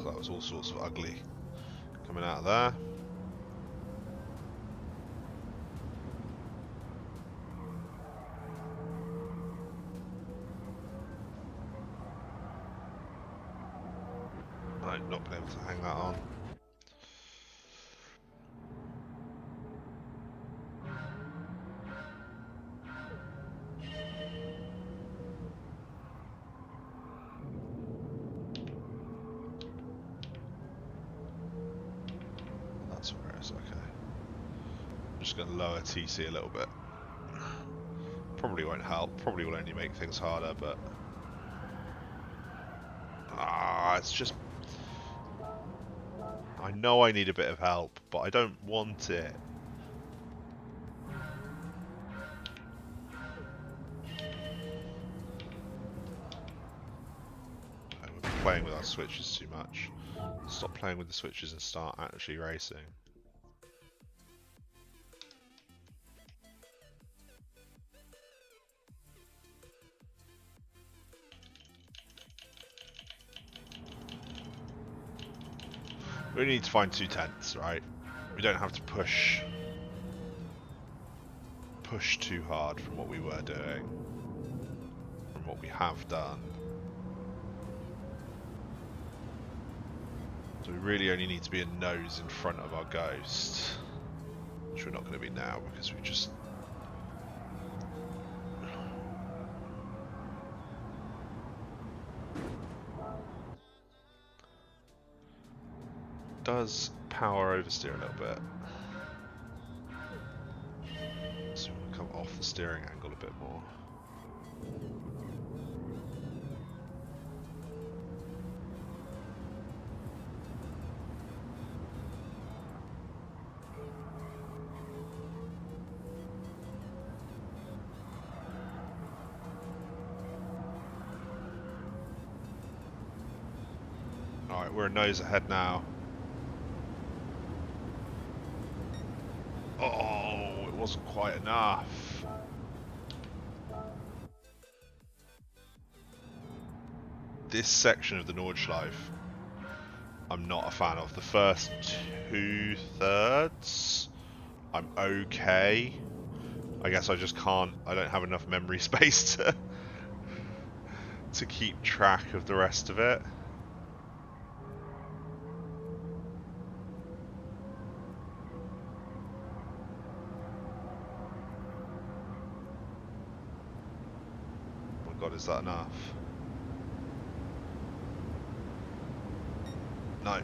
S1: That was all sorts of ugly coming out of there. I've not been able to hang that on. That's where it is, okay. I'm just going to lower TC a little bit. Probably won't help. Probably will only make things harder, but... it's just... I know I need a bit of help, but I don't want it. We're playing with our switches too much. Stop playing with the switches and start actually racing. We need to find 2/10, right? We don't have to push too hard from what we were doing, from what we have done. So we really only need to be a nose in front of our ghost, which we're not going to be now because we just... does power oversteer a little bit. So we'll come off the steering angle a bit more. Alright, we're a nose ahead now. Oh, it wasn't quite enough. This section of the Nordschleife, I'm not a fan of. The first 2/3, I'm okay. I guess I just can't, I don't have enough memory space to keep track of the rest of it. Oh my god, is that enough? No.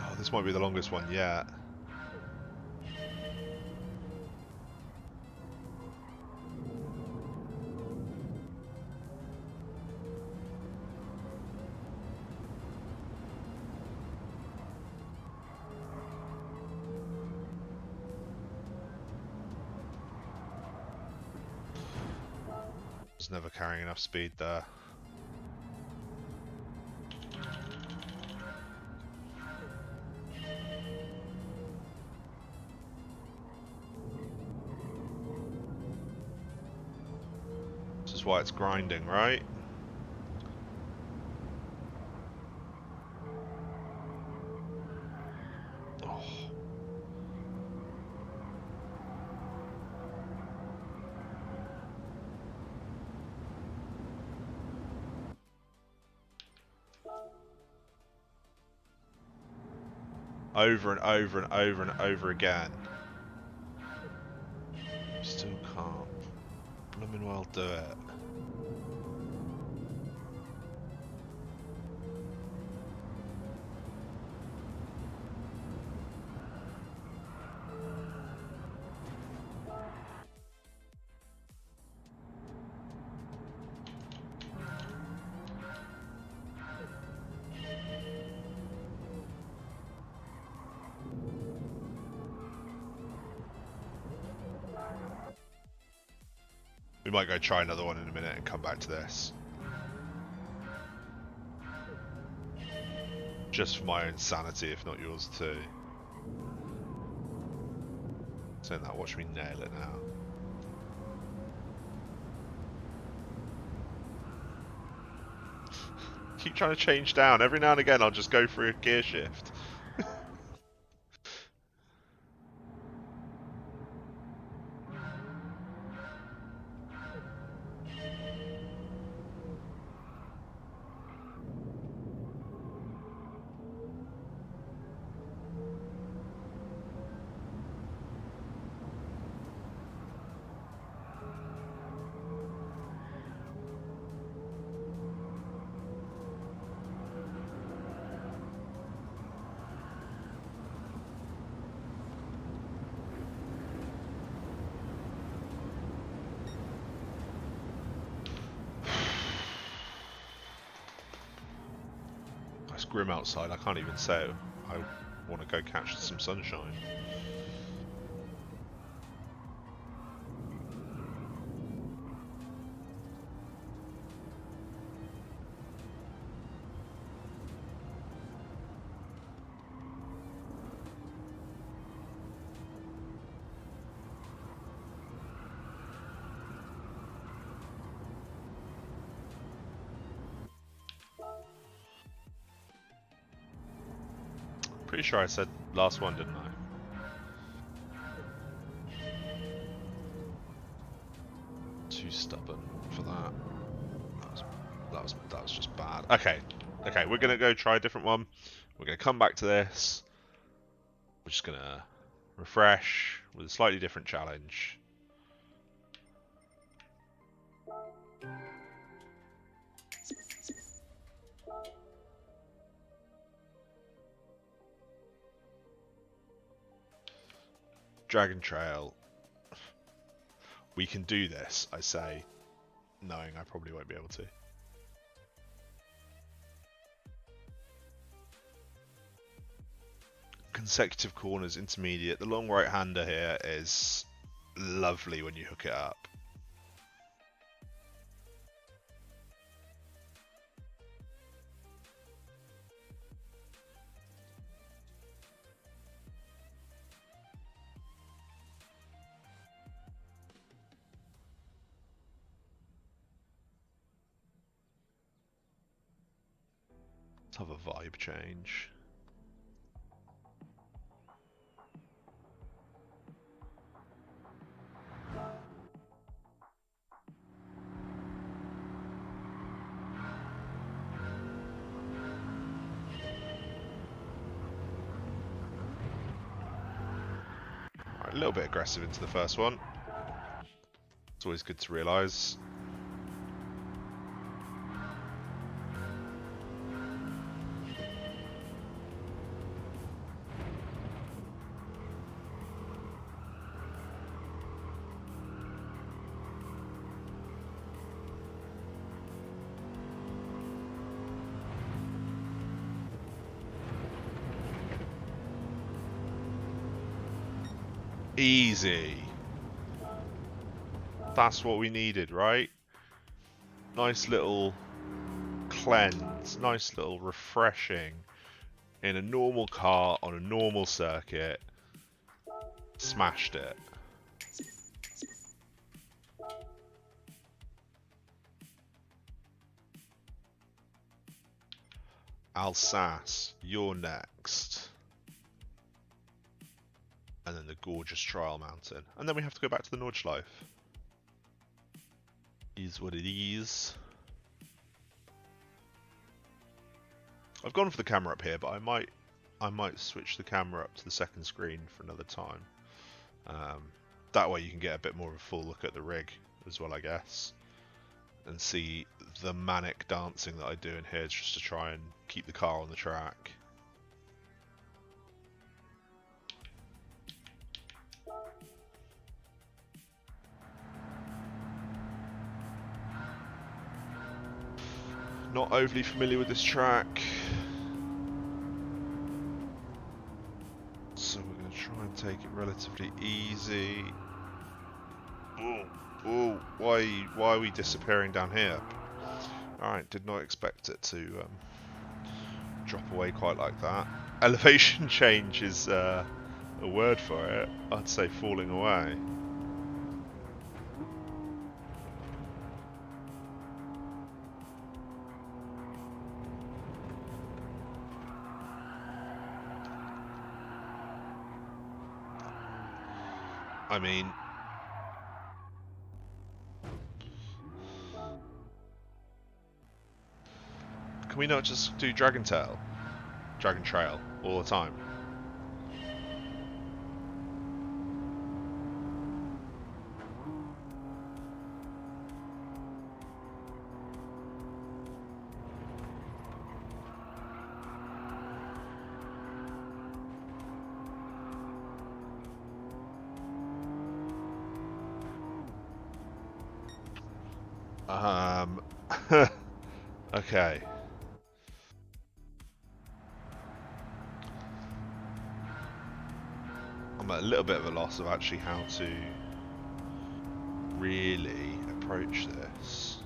S1: Oh, this might be the longest one yet. Was never carrying enough speed there. This is why it's grinding, right? Oh. Over and over and over and over again. Still can't blooming well do it. We might go try another one in a minute and come back to this. Just for my own sanity, if not yours too. Saying that, watch me nail it now. Keep trying to change down. Every now and again I'll just go for a gear shift. grim outside. I can't even say it. I want to go catch some sunshine. Pretty sure I said last one, didn't I? Too stubborn for that. That was just bad. Okay, we're gonna go try a different one. We're gonna come back to this. We're just gonna refresh with a slightly different challenge. Dragon Trail. We can do this, I say, knowing I probably won't be able to. Consecutive corners, intermediate. The long right-hander here is lovely when you hook it up. Let's have a vibe change. Right, a little bit aggressive into the first one. It's always good to realise. Easy. That's what we needed, right? Nice little cleanse, nice little refreshing in a normal car on a normal circuit. Smashed it. Alsace, you're next. And then the gorgeous Trial Mountain. And then we have to go back to the Nordschleife. Is what it is. I've gone for the camera up here, but I might switch the camera up to the second screen for another time. That way you can get a bit more of a full look at the rig as well, I guess. And see the manic dancing that I do in here just to try and keep the car on the track. Not overly familiar with this track, so we're going to try and take it relatively easy. Oh, why are we disappearing down here? Alright, did not expect it to drop away quite like that. Elevation change is a word for it. I'd say falling away. I mean, can we not just do Dragon Trail all the time? Okay. I'm at a little bit of a loss of actually how to really approach this.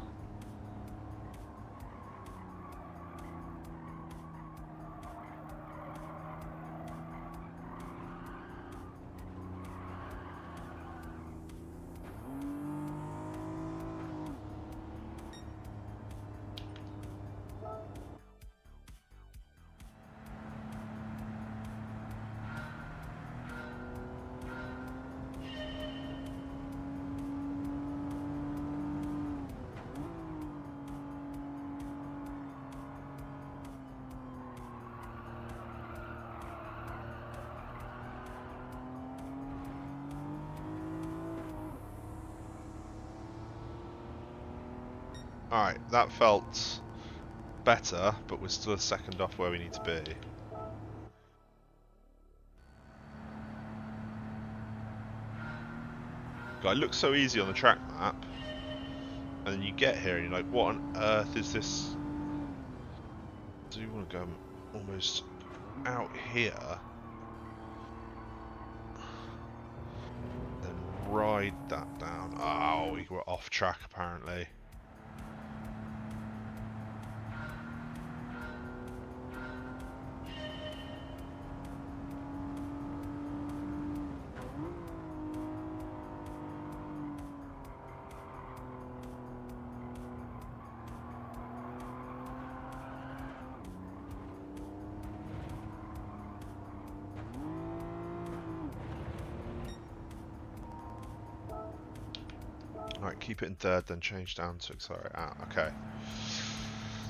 S1: Alright, that felt better, but we're still a second off where we need to be. God, it looks so easy on the track map, and then you get here and you're like, what on earth is this? Do you want to go almost out here? Then ride that down. Oh, we were off track apparently. Right, keep it in third, then change down to accelerate out. Okay.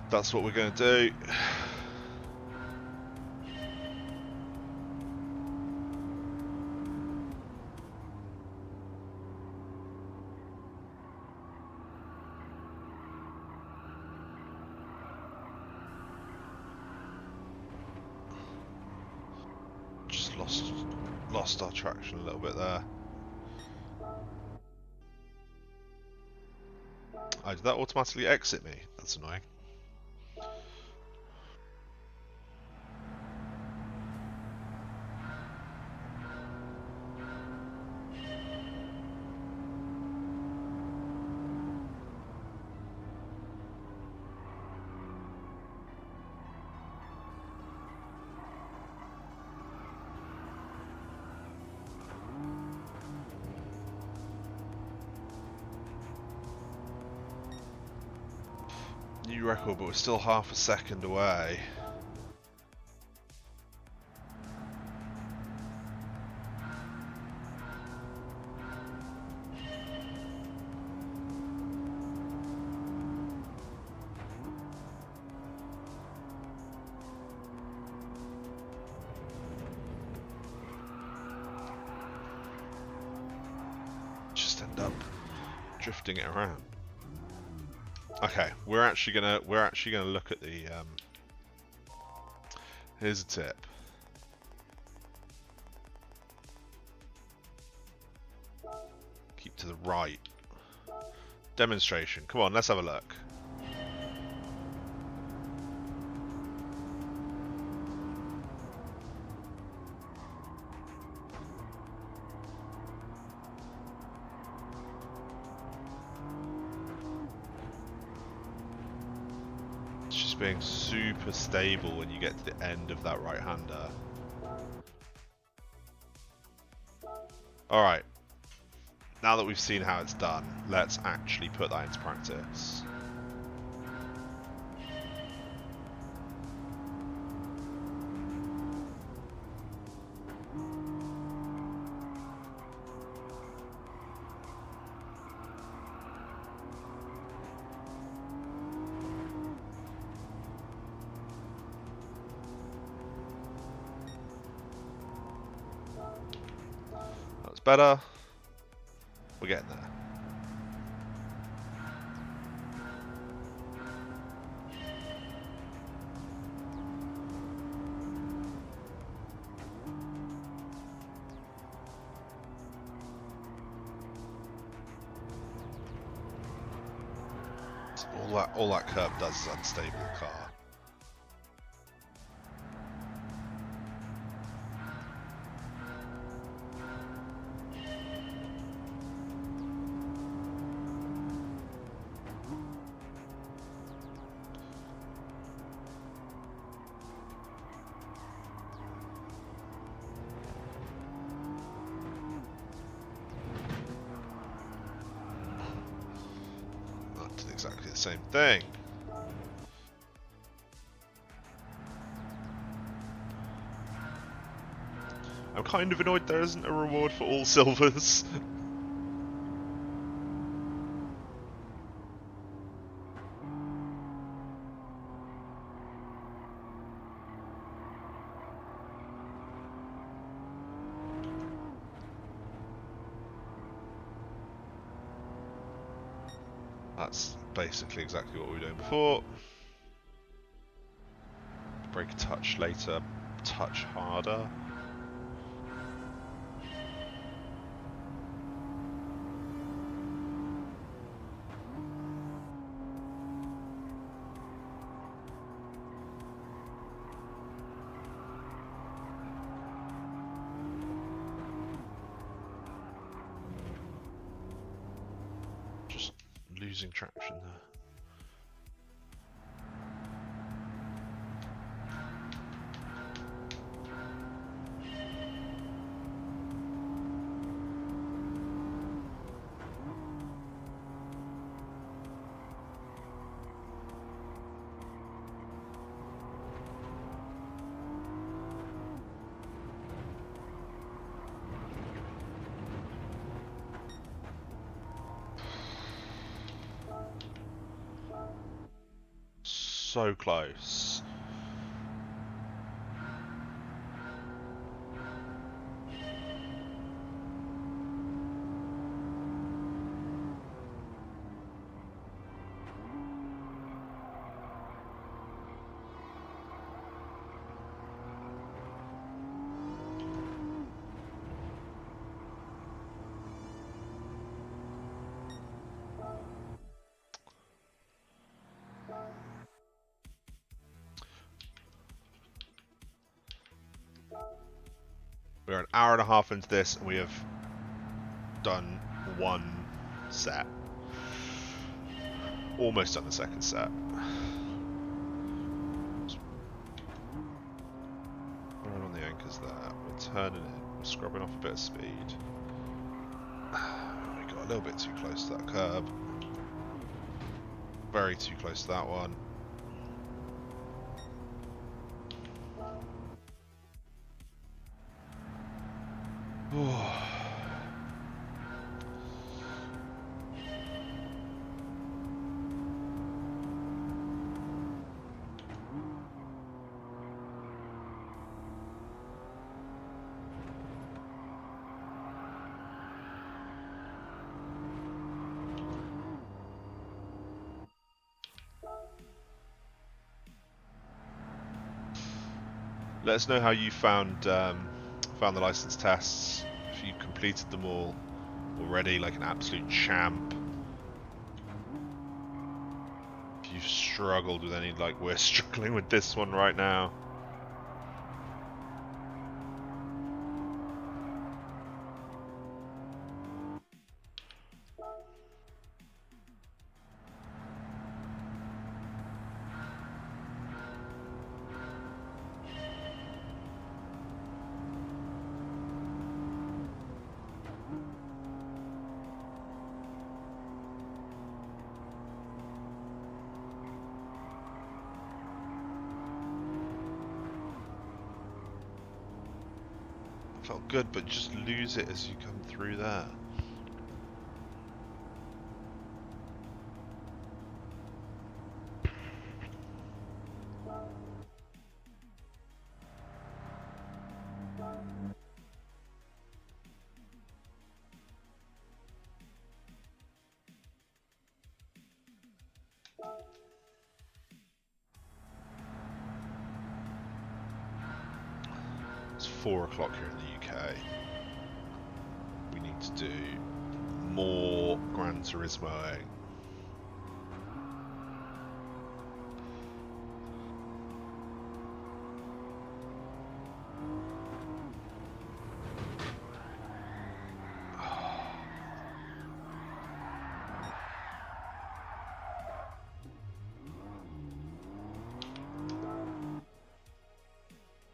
S1: That's what we're going to do. Just lost our traction a little bit there. Oh, did that automatically exit me? That's annoying. New record, but we're still half a second away. Just end up drifting it around. Okay, we're actually gonna look at the here's a tip. Keep to the right. Demonstration. Come on, let's have a look. Being super stable when you get to the end of that right-hander. Alright, now that we've seen how it's done, let's actually put that into practice. Better. We're getting there. All that curb does is unstable car. exactly the same thing. I'm kind of annoyed there isn't a reward for all silvers. That's basically exactly what we were doing before. Break a touch later, touch harder. Just losing traction there. So close. We're an hour and a half into this, and we have done one set. Almost done the second set. Right on the anchors there. We're turning it. We're scrubbing off a bit of speed. We got a little bit too close to that curb. Very too close to that one. Let us know how you found the license tests. If you completed them all already, like an absolute champ. If you've struggled with any, like we're struggling with this one right now. Felt good, but just lose it as you come through there. It's 4 o'clock here in the UK. We need to do more Gran Turismoing.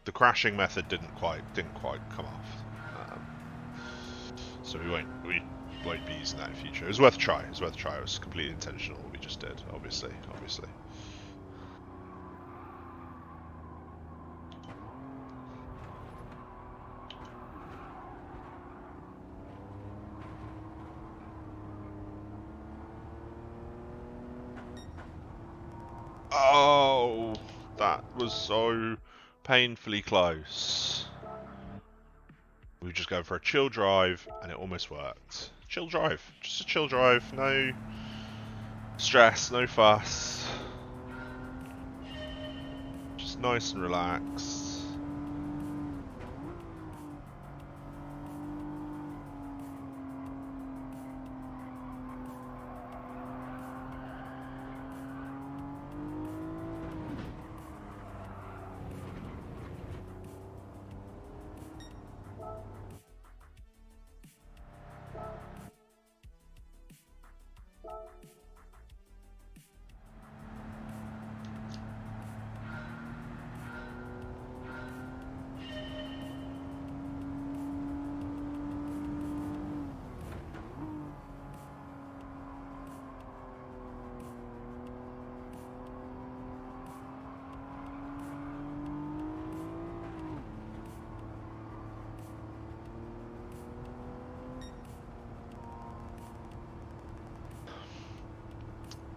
S1: The crashing method didn't quite come off, so we won't be using that in future. It was worth a try. It was completely intentional. We just did, obviously. Oh, that was so painfully close. We were just going for a chill drive, and it almost worked. Chill drive, just a chill drive, no stress, no fuss. Just nice and relaxed.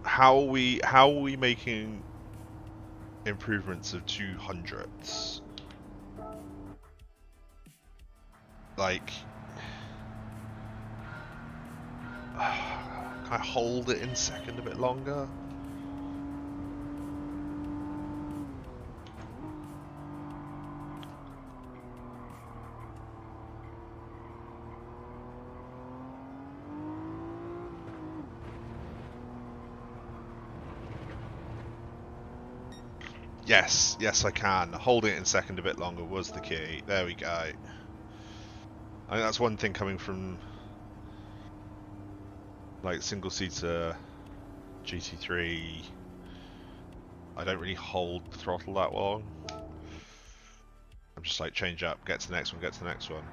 S1: How are we making improvements of 200s? Like, can I hold it in second a bit longer? Yes, I can. Holding it in second a bit longer was the key. There we go. I think that's one thing coming from like single-seater GT3. I don't really hold the throttle that long. I'm just like change up, get to the next one, get to the next one.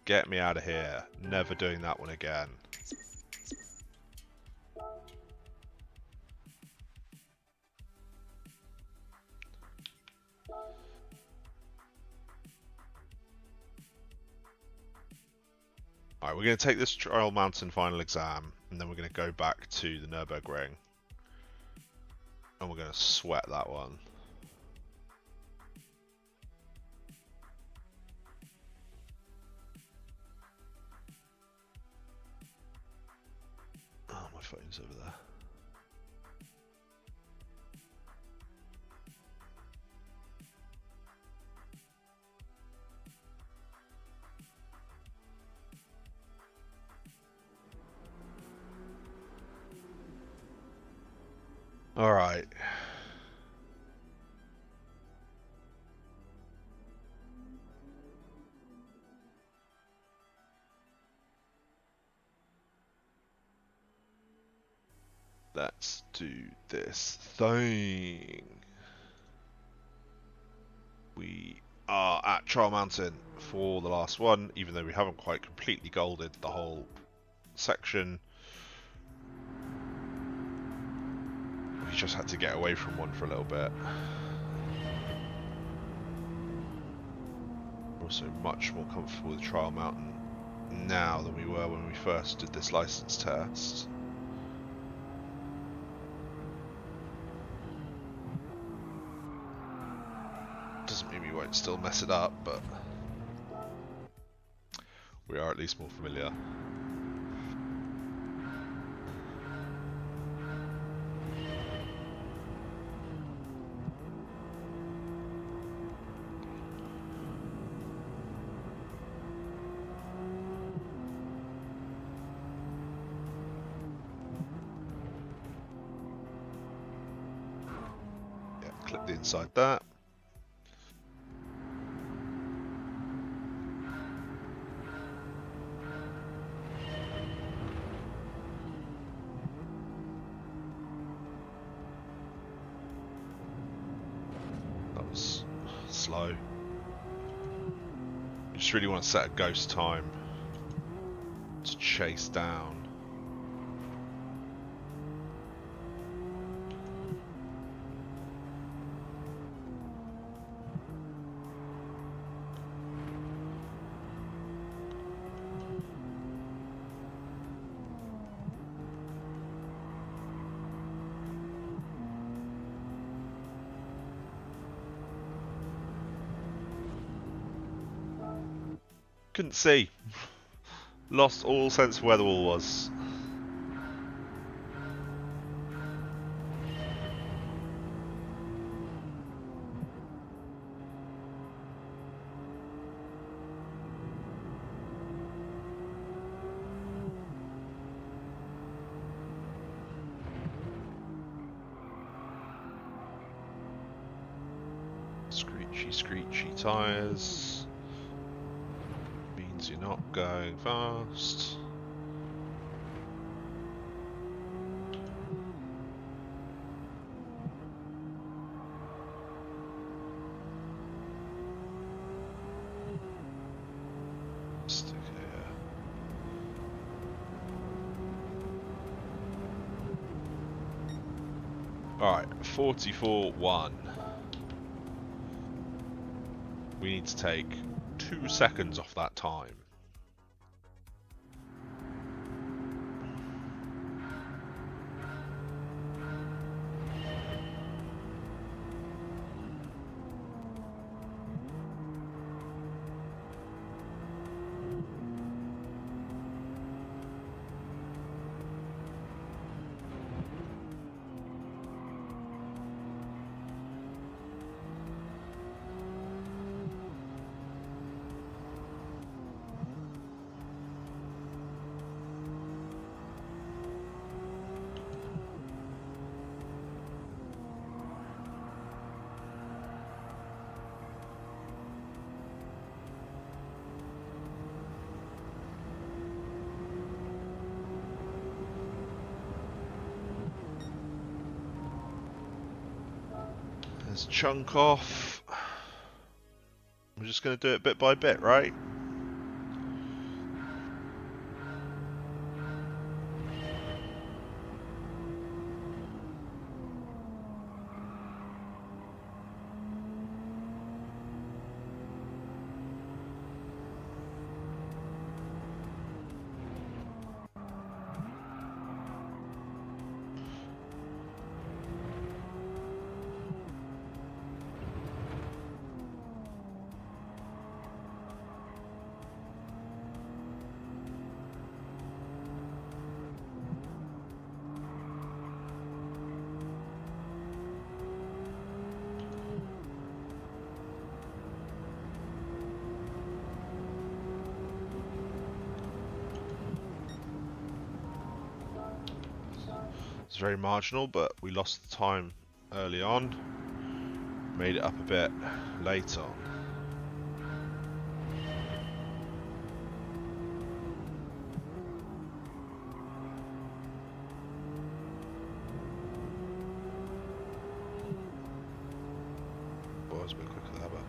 S1: Get me out of here. Never doing that one again. Alright, we're going to take this Trial Mountain final exam, and then we're going to go back to the Nurburgring. And we're going to sweat that one. Oh, my phone's over there. Alright. Let's do this thing. We are at Trial Mountain for the last one, even though we haven't quite completely golded the whole section. We just had to get away from one for a little bit. We're also much more comfortable with Trial Mountain now than we were when we first did this license test. Doesn't mean we won't still mess it up, but we are at least more familiar. Yeah, clip the inside that. Slow. You just really want to set a ghost time to chase down. Couldn't see. Lost all sense of where the wall was. Screechy, screechy tyres. Means you're not going fast. Stick here. Alright, 44.1. We need to take 2 seconds off that time. Let's chunk off. We're just going to do it bit by bit, right? It's very marginal, but we lost the time early on. Made it up a bit late on. Boy, I was a bit quicker there, but...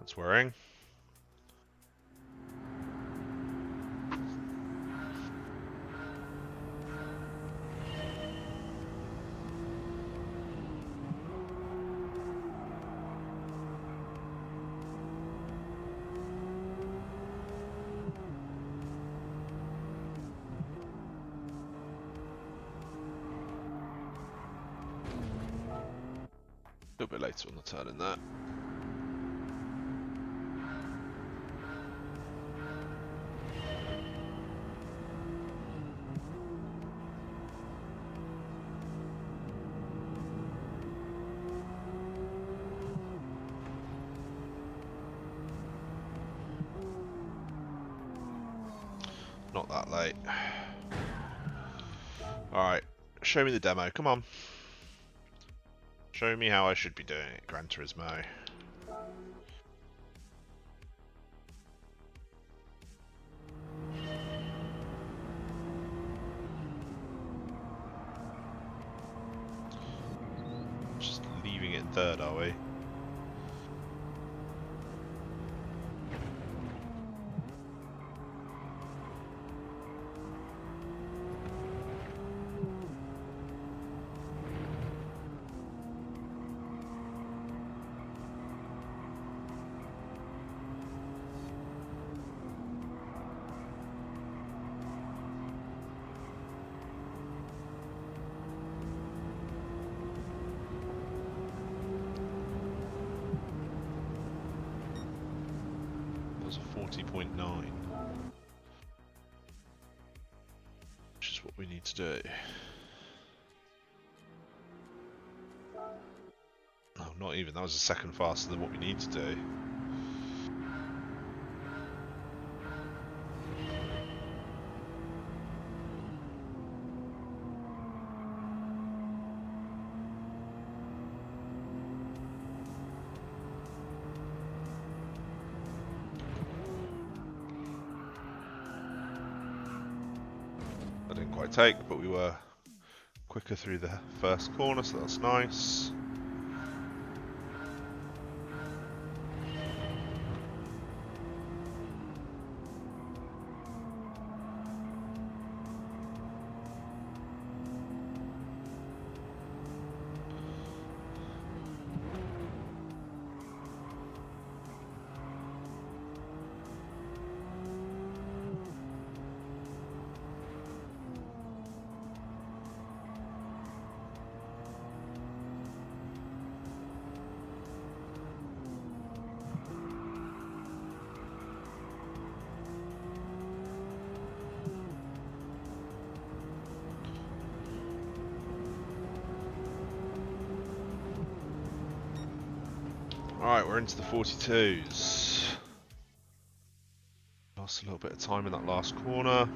S1: That's worrying. A little bit later on the turn in that. Not that late. Alright, show me the demo, come on. Show me how I should be doing it, Gran Turismo. Just leaving it in third, are we? That was a 40.9. Which is what we need to do. No, not even. That was a second faster than what we need to do. That didn't quite take, but we were quicker through the first corner, so that's nice. Alright, we're into the 42s. Lost a little bit of time in that last corner.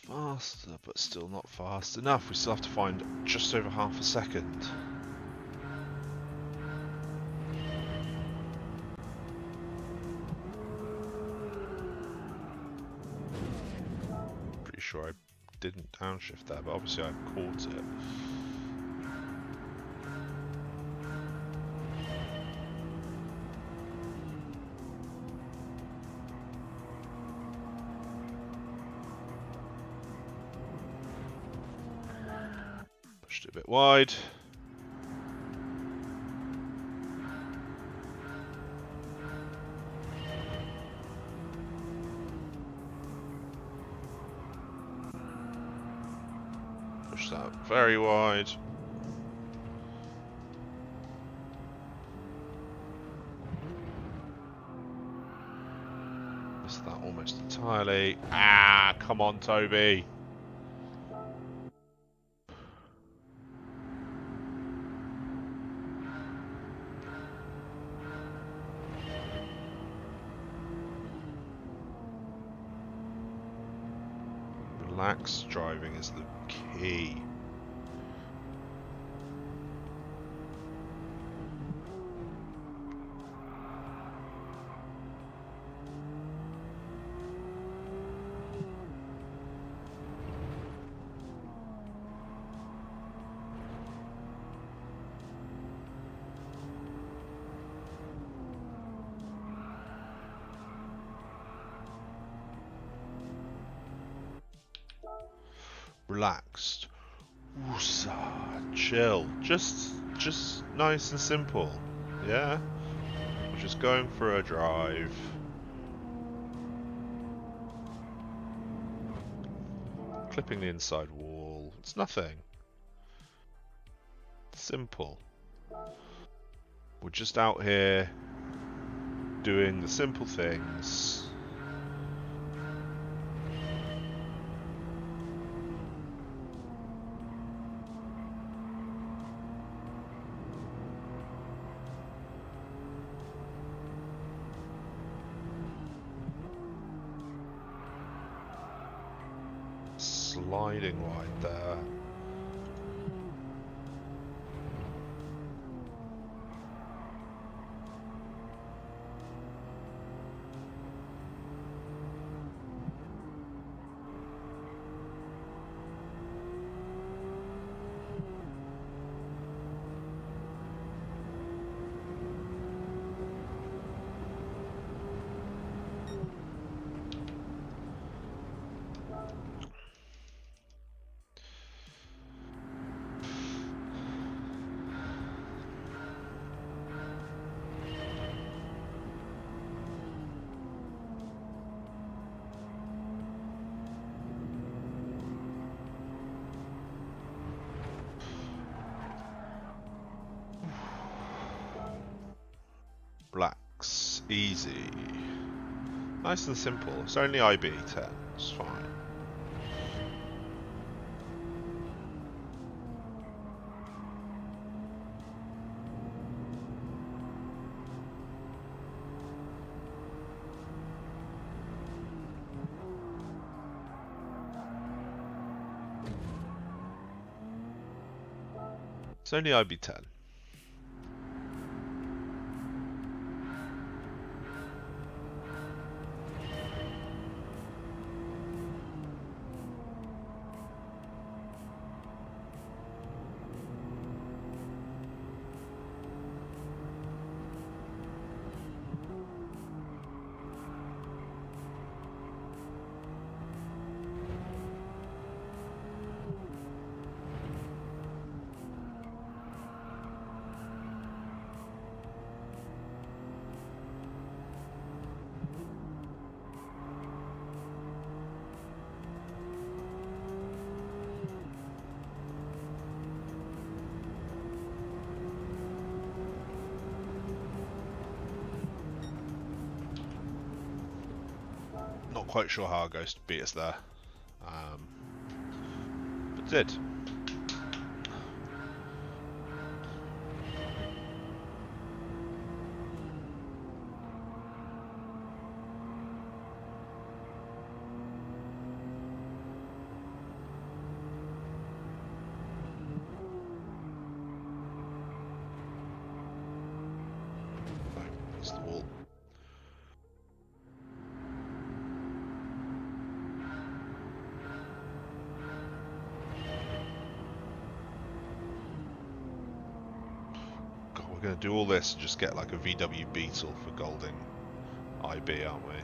S1: Faster, but still not fast enough. We still have to find just over half a second. Pretty sure I didn't downshift there, but obviously I caught it. Pushed it a bit wide. Push that very wide. Missed that almost entirely. Ah, come on, Toby. Relaxed driving is the key. relaxed. Woosa, chill. Just nice and simple. Yeah? We're just going for a drive. Clipping the inside wall. It's nothing. Simple. We're just out here doing the simple things. Sliding wide there. Relax, easy, nice and simple. It's only IB10, it's fine. It's only IB10. Not quite sure how our ghost beat us there, but did. That's the wall. We're going to do all this and just get like a VW Beetle for Golding IB, aren't we?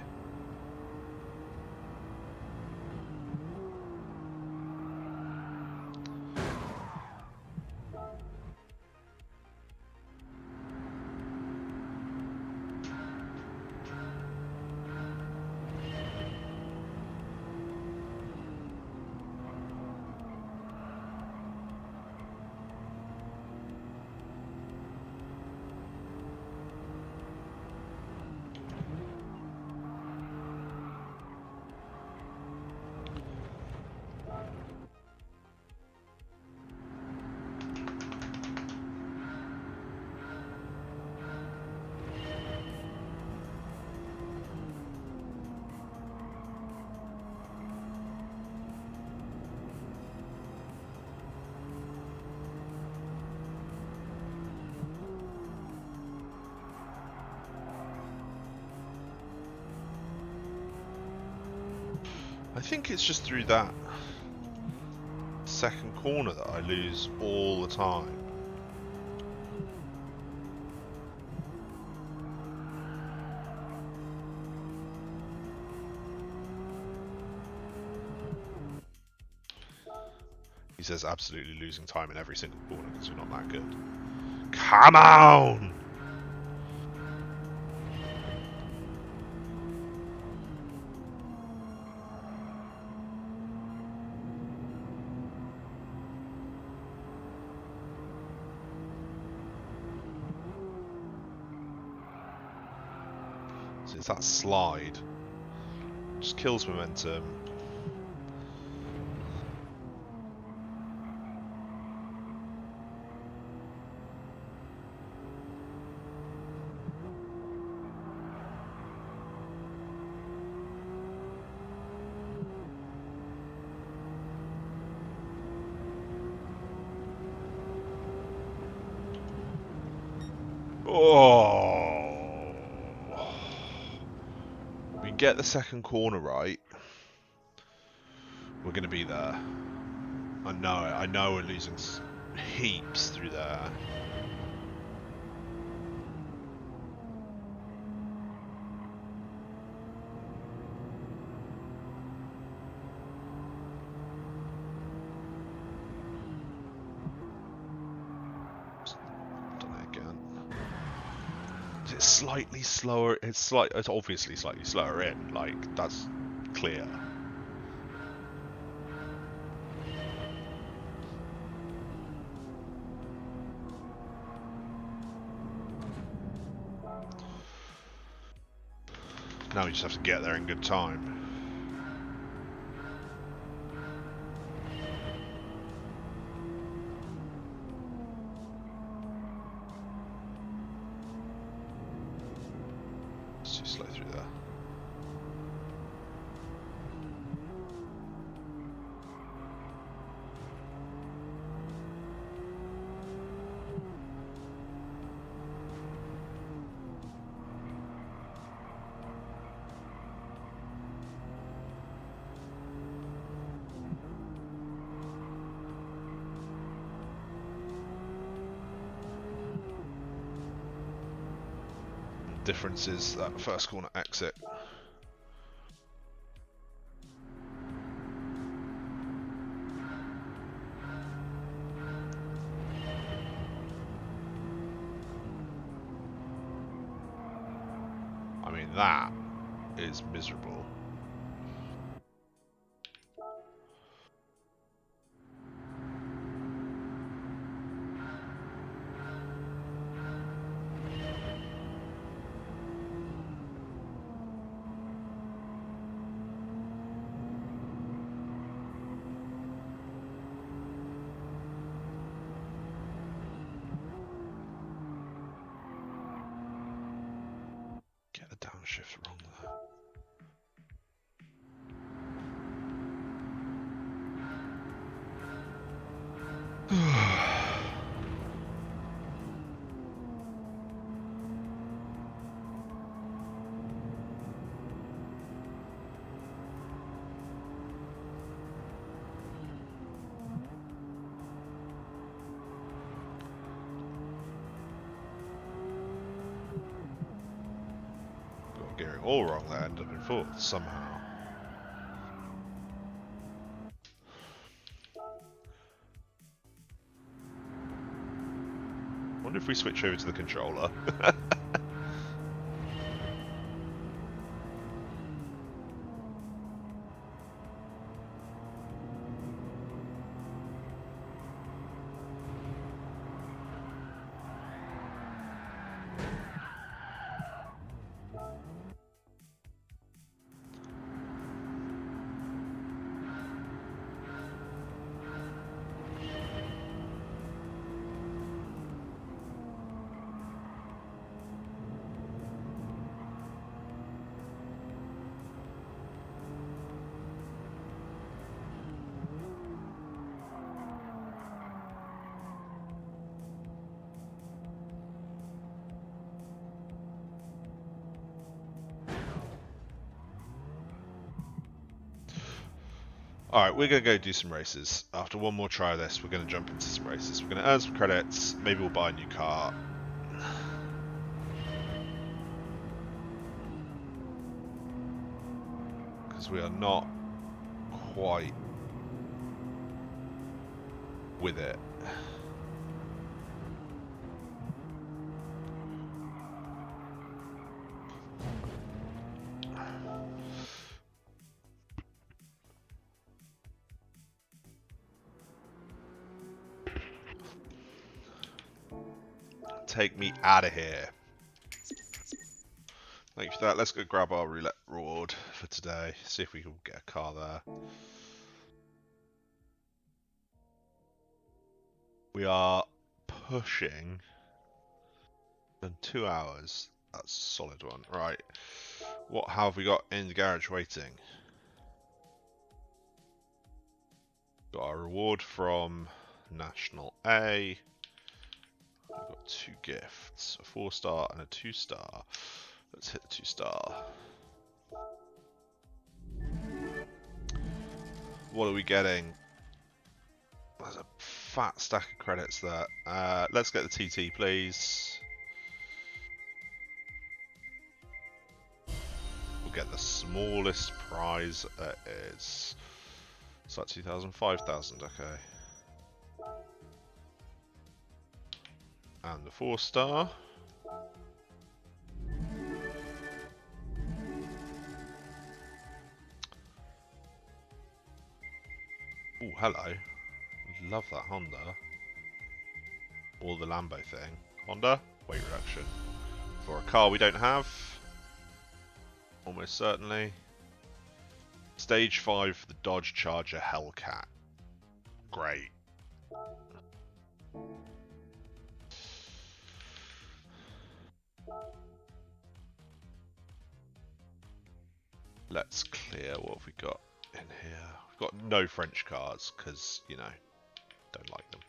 S1: I think it's just through that second corner that I lose all the time. says absolutely losing time in every single corner because we're not that good. Come on! So it's that slide. Just kills momentum. Oh! We get the second corner right. We're going to be there. I know it. I know we're losing heaps through there. Done it again. It's slightly slower. It's obviously slightly slower in. Like, that's clear. Now we just have to get there in good time. It's too slow through there. Difference is that first corner exit. I mean, that is miserable. Get the downshift wrong there. Got gearing all wrong there, end up in fourth somehow. Wonder if we switch over to the controller. Alright, we're going to go do some races. After one more try of this, we're going to jump into some races. We're going to earn some credits, maybe we'll buy a new car. Because we are not quite with it. Take me out of here. Thank you for that. Let's go grab our roulette reward for today. See if we can get a car there. We are pushing in 2 hours. That's a solid one. Right. What have we got in the garage waiting? Got our reward from National A. We've got 2 gifts, a 4-star and a 2-star. Let's hit the 2-star. What are we getting? There's a fat stack of credits there. Let's get the TT, please. We'll get the smallest prize there is. It's like 2,000, 5,000, okay. And the 4-star. Oh, hello. Love that Honda. Or the Lambo thing. Honda, weight reduction. For a car we don't have. Almost certainly. Stage 5 for the Dodge Charger Hellcat. Great. Let's clear what have we got in here. We've got no French cars because, you know, don't like them.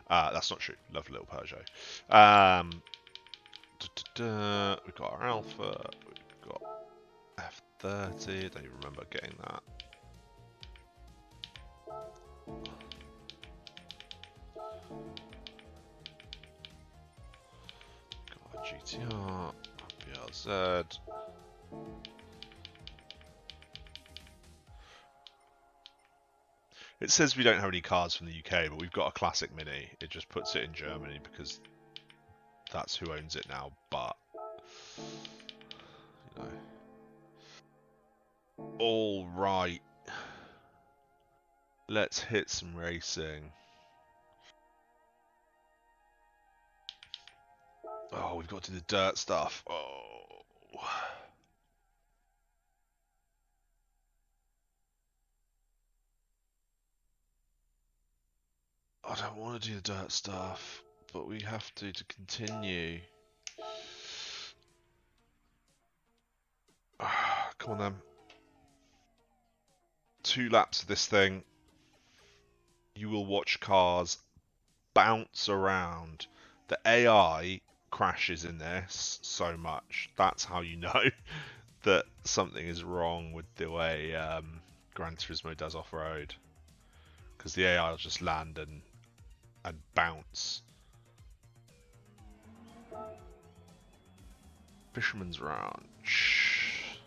S1: That's not true. Love a little Peugeot. We've got our Alpha. We've got F30. Don't even remember getting that. Got our GTR. BRZ. It says we don't have any cars from the UK, but we've got a classic Mini. It just puts it in Germany because that's who owns it now. But you know, all right, let's hit some racing. Oh, we've got to do the dirt stuff. Oh. I don't want to do the dirt stuff, but we have to continue. Come on then. 2 laps of this thing. You will watch cars bounce around. The AI crashes in this so much. That's how you know that something is wrong with the way Gran Turismo does off-road. Because the AI will just land and bounce. Fisherman's Ranch.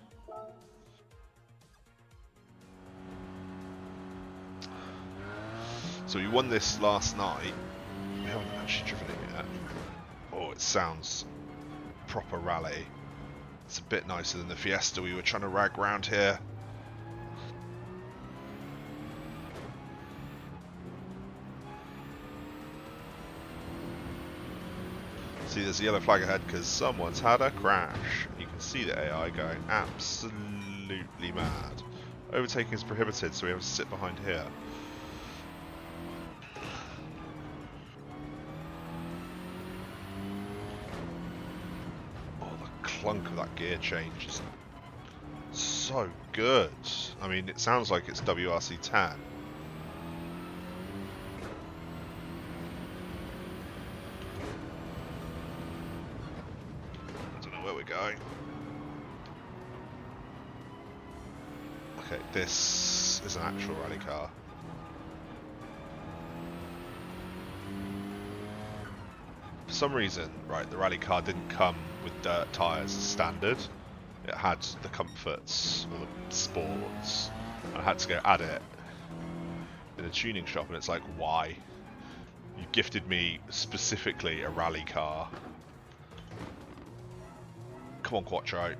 S1: So we won this last night. We haven't actually driven it yet. Oh, it sounds proper rally. It's a bit nicer than the Fiesta we were trying to rag around here. See, there's a yellow flag ahead because someone's had a crash. You can see the AI going absolutely mad. Overtaking is prohibited, so we have to sit behind here. Oh, the clunk of that gear change is so good. I mean, it sounds like it's WRC10. Going. Okay, this is an actual rally car. For some reason, right, the rally car didn't come with dirt tyres as standard. It had the comforts or the sports. I had to go add it in a tuning shop, and it's like, why? You gifted me specifically a rally car. Come on, Quattro.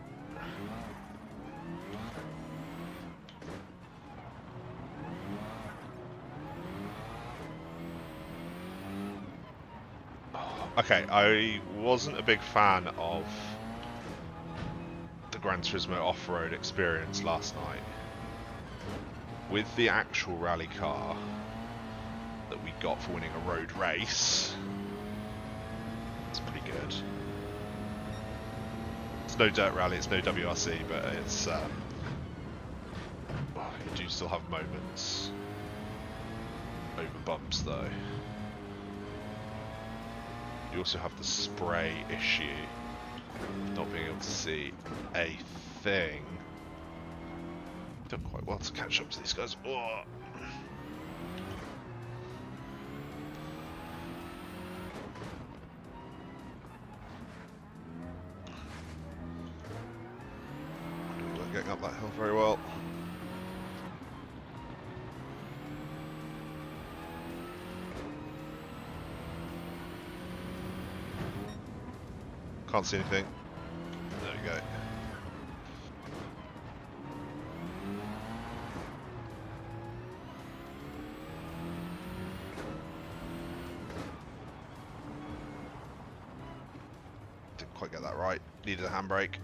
S1: Okay, I wasn't a big fan of the Gran Turismo off-road experience last night. With the actual rally car that we got for winning a road race, it's pretty good. It's no dirt rally, it's no WRC, but it's you do still have moments over bumps though. You also have the spray issue, not being able to see a thing. Done quite well to catch up to these guys. Oh. We're getting up that hill very well. Can't see anything. There we go. Didn't quite get that right. Needed a handbrake.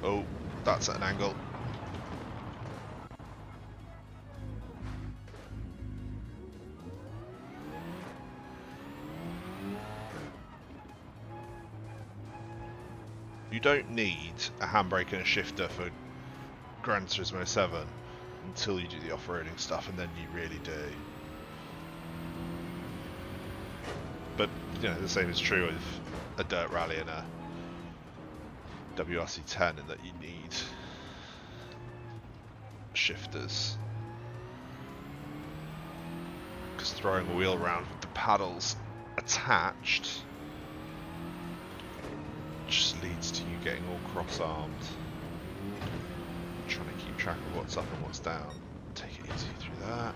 S1: Oh, that's at an angle. You don't need a handbrake and a shifter for Gran Turismo 7 until you do the off-roading stuff, and then you really do. But, you know, the same is true with a dirt rally and a WRC 10 in that you need shifters, because throwing a wheel around with the paddles attached just leads to you getting all cross-armed, trying to keep track of what's up and what's down. Take it easy through that.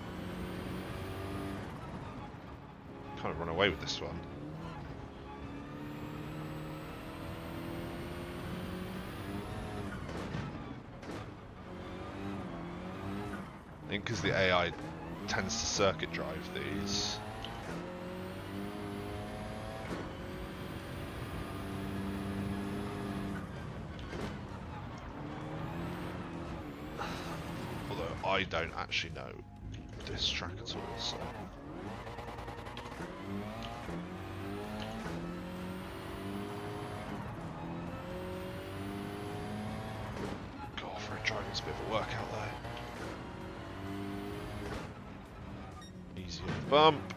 S1: Kind of run away with this one. I think because the AI tends to circuit drive these. Although I don't actually know this track at all, so. God, off-road driving's a bit of a workout though. Easy on the bump.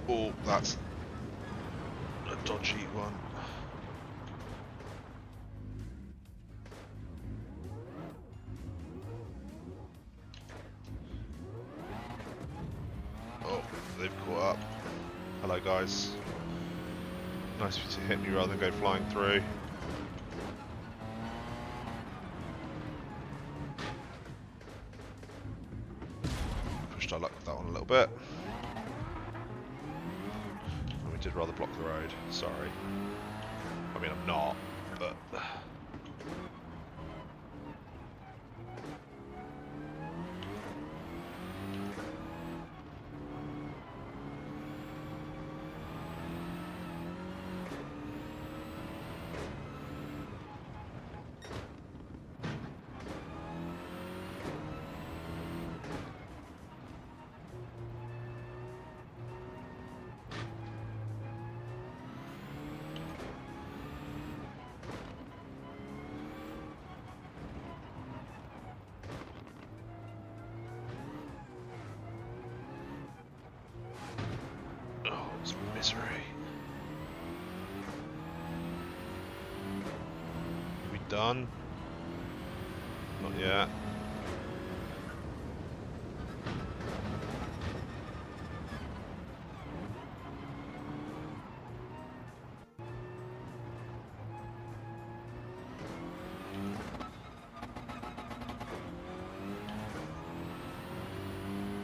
S1: Oh, that's a dodgy one. Oh, they've caught up. Hello guys. Nice of you to hit me rather than go flying through. Pushed our luck with that one a little bit. Did rather block the road, sorry. I mean, I'm not, but... misery. Are we done? Not yet.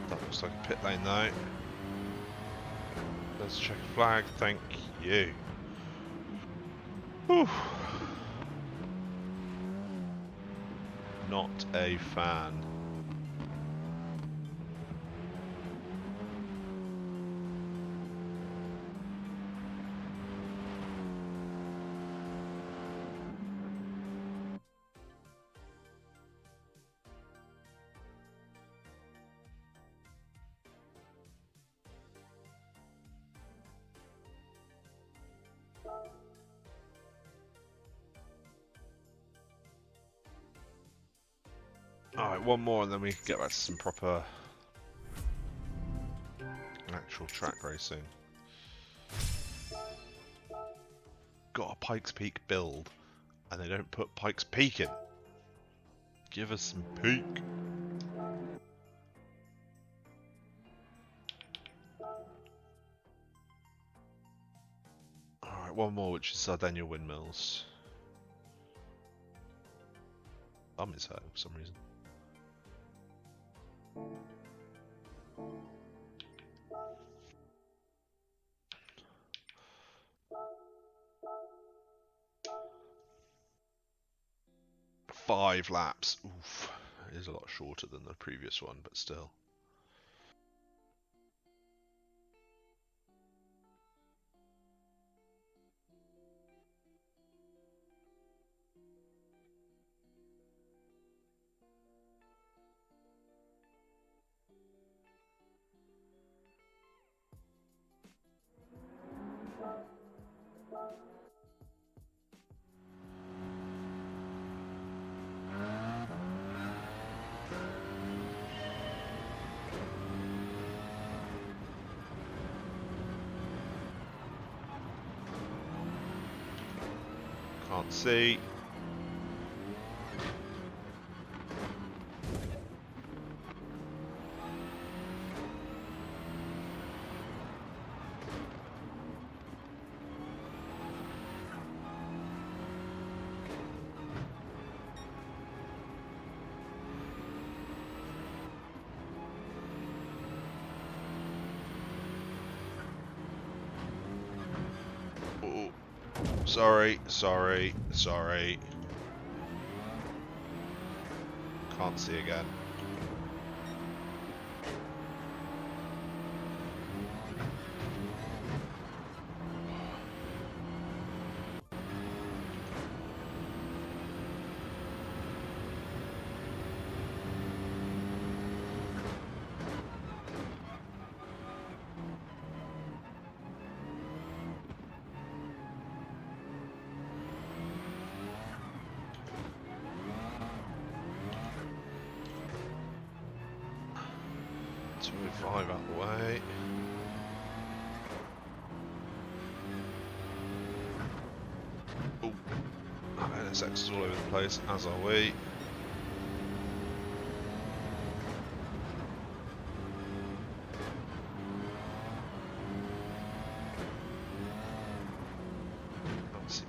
S1: That looks like a pit lane though. Let's check a flag, thank you. Whew. Not a fan. Alright, one more and then we can get back to some proper actual track racing. Got a Pikes Peak build and they don't put Pikes Peak in. Give us some peak. Alright, one more, which is Sardinia Windmills. Thumb is hurting for some reason. Five laps. Oof. It is a lot shorter than the previous one, but still. Can't see. Oh. Sorry. Can't see again. Five out the way. Oh, NSX is all over the place, as are we.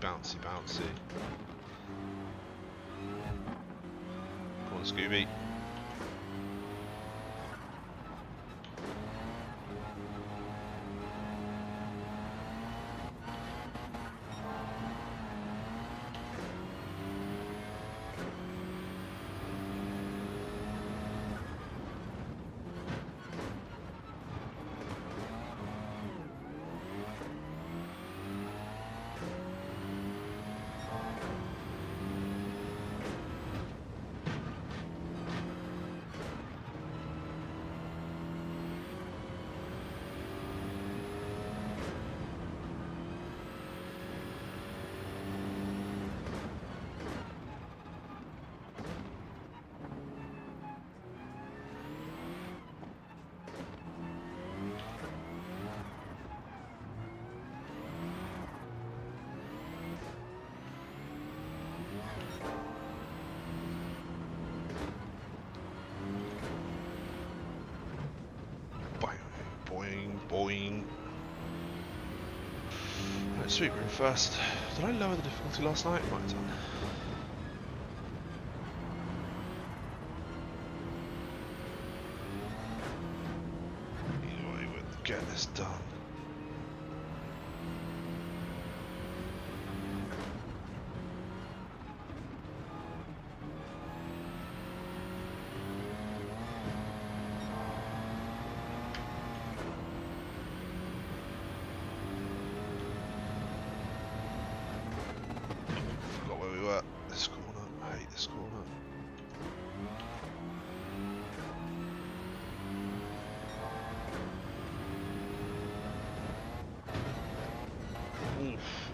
S1: Bouncy. Come on, Scooby. Let's Nurburgring first. Did I lower the difficulty last night? Might have done. Either way, we'll get this done. This corner, I hate this corner. Oof.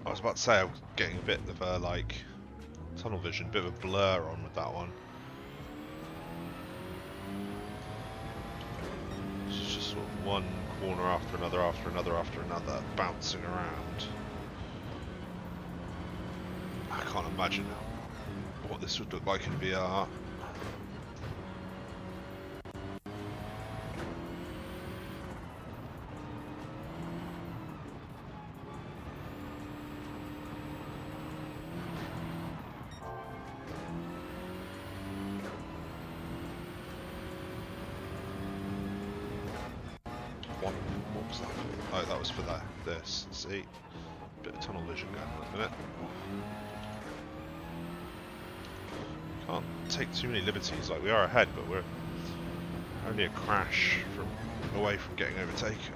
S1: I was about to say I was getting a bit of a like tunnel vision, a bit of a blur on with that one. It's just sort of one corner after another, after another, after another, bouncing around. I can't imagine what this would look like in VR. What was that for? Oh, that was for this. See? Bit of tunnel vision going on at the minute. Can't take too many liberties, like we are ahead, but we're only a crash away from getting overtaken.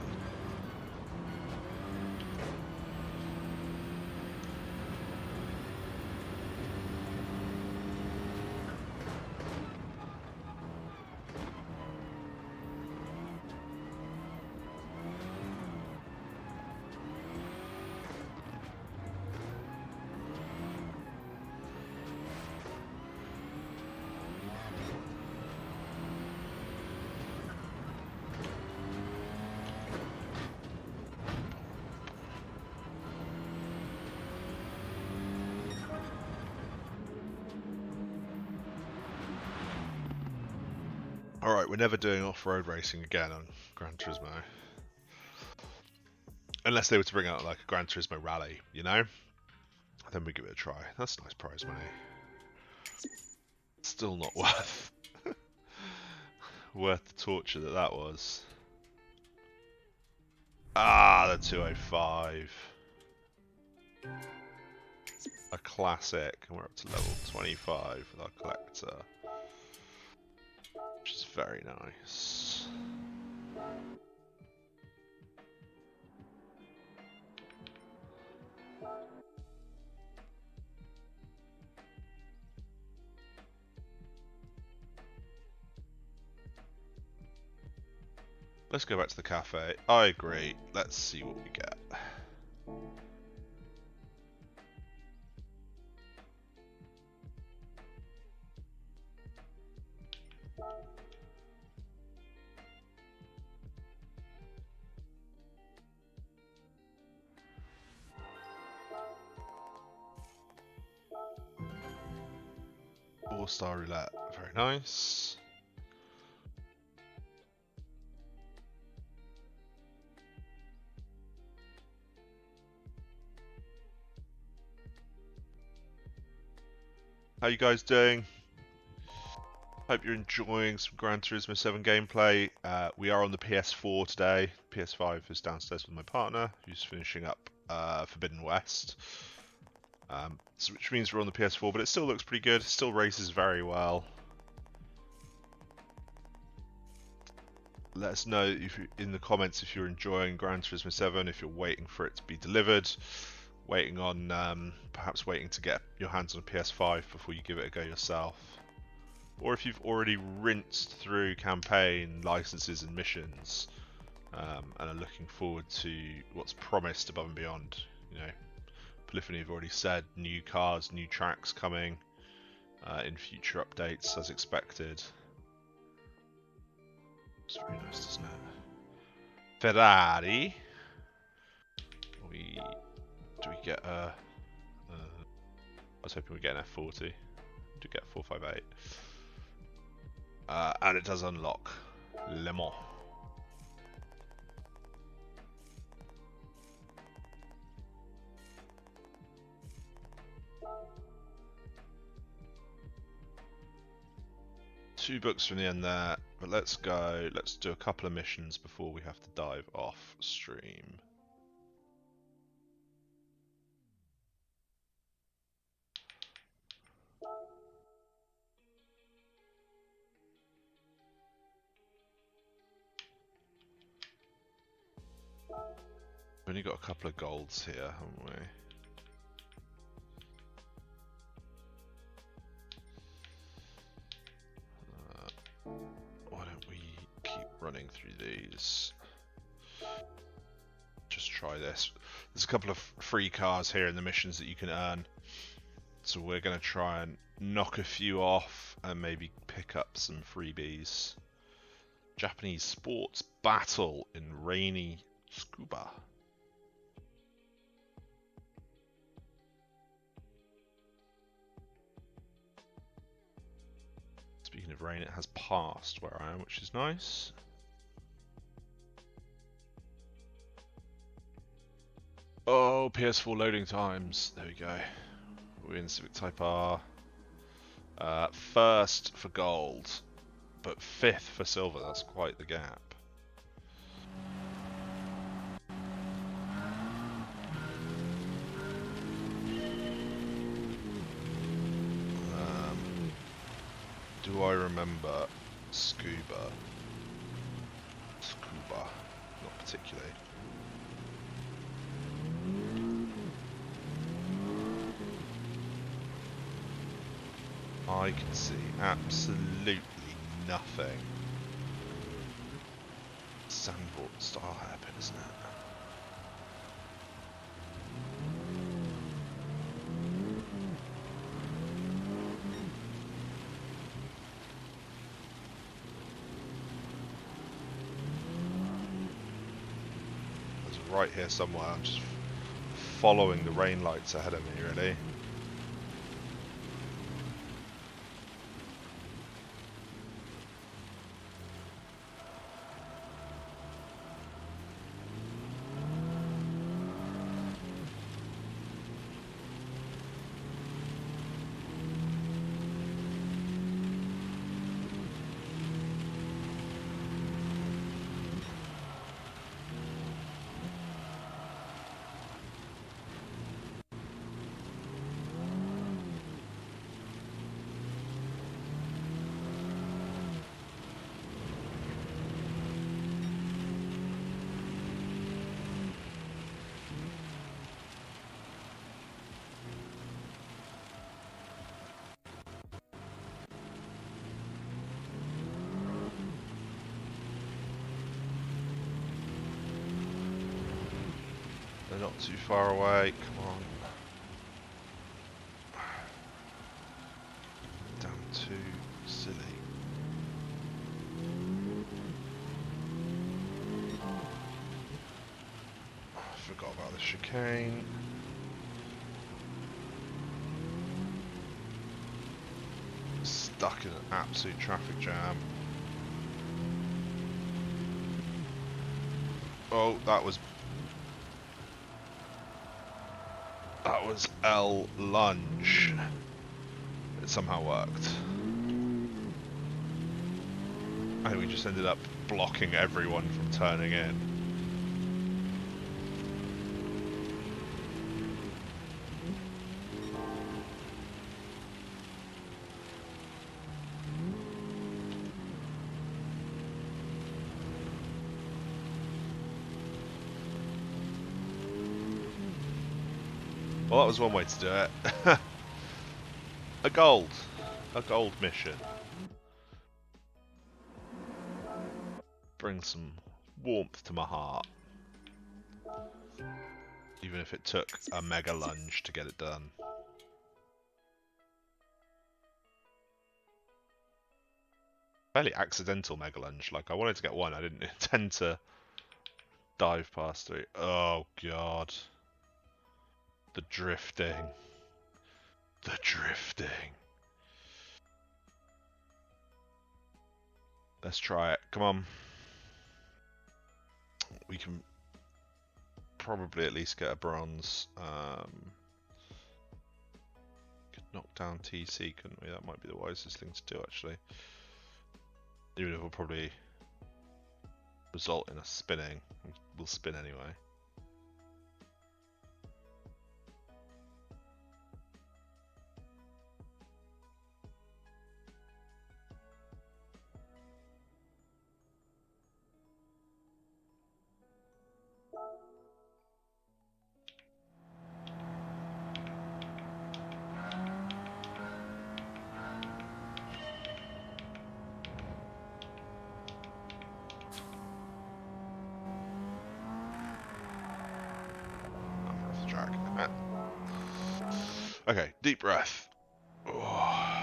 S1: Alright, we're never doing off-road racing again on Gran Turismo. Unless they were to bring out like a Gran Turismo rally, you know? Then we give it a try. That's nice prize money. Still not worth worth the torture that was. Ah, the 205. A classic, and we're up to level 25 with our collector. Which is very nice. Let's go back to the cafe. I agree. Let's see what we get. Four-star roulette. Very nice. How you guys doing? Hope you're enjoying some Gran Turismo 7 gameplay. We are on the PS4 today. PS5 is downstairs with my partner, who's finishing up Forbidden West. Which means we're on the PS4, but it still looks pretty good. It still races very well. Let us know if in the comments if you're enjoying Gran Turismo 7, if you're waiting for it to be delivered, waiting on perhaps waiting to get your hands on a PS5 before you give it a go yourself. Or if you've already rinsed through campaign, licenses and missions, and are looking forward to what's promised above and beyond. You know, Polyphony have already said new cars, new tracks coming in future updates as expected. It's very nice, isn't it? Ferrari. Do we get a? I was hoping we'd get an F40. Do get 458. And it does unlock Le Mans. Two books from the end there, but let's go. Let's do a couple of missions before we have to dive off stream. We've only got a couple of golds here, haven't we? Why don't we keep running through these? Just try this. There's a couple of free cars here in the missions that you can earn. So we're going to try and knock a few off and maybe pick up some freebies. Japanese sports battle in rainy Tsukuba. Speaking of rain, it has passed where I am, which is nice. Oh, PS4 loading times. There we go. We're in Civic Type R. First for gold, but fifth for silver. That's quite the gap. Do I remember Scuba? Not particularly. I can see absolutely nothing. Sandboard style hairpin, isn't it? Right here somewhere. I'm just following the rain lights ahead of me, really. not too far away. Come on. Damn, too silly. I forgot about the chicane. Stuck in an absolute traffic jam. Oh, that was L lunge. It somehow worked. I think we just ended up blocking everyone from turning in. Well, that was one way to do it. A gold mission. Bring some warmth to my heart. Even if it took a mega lunge to get it done. Fairly accidental mega lunge. Like, I wanted to get one, I didn't intend to dive past through. Oh god. The drifting. The drifting. Let's try it. Come on. We can probably at least get a bronze. Could knock down TC, couldn't we? That might be the wisest thing to do, actually. Even if it'll probably result in us spinning. We'll spin anyway. Okay, deep breath. Oh.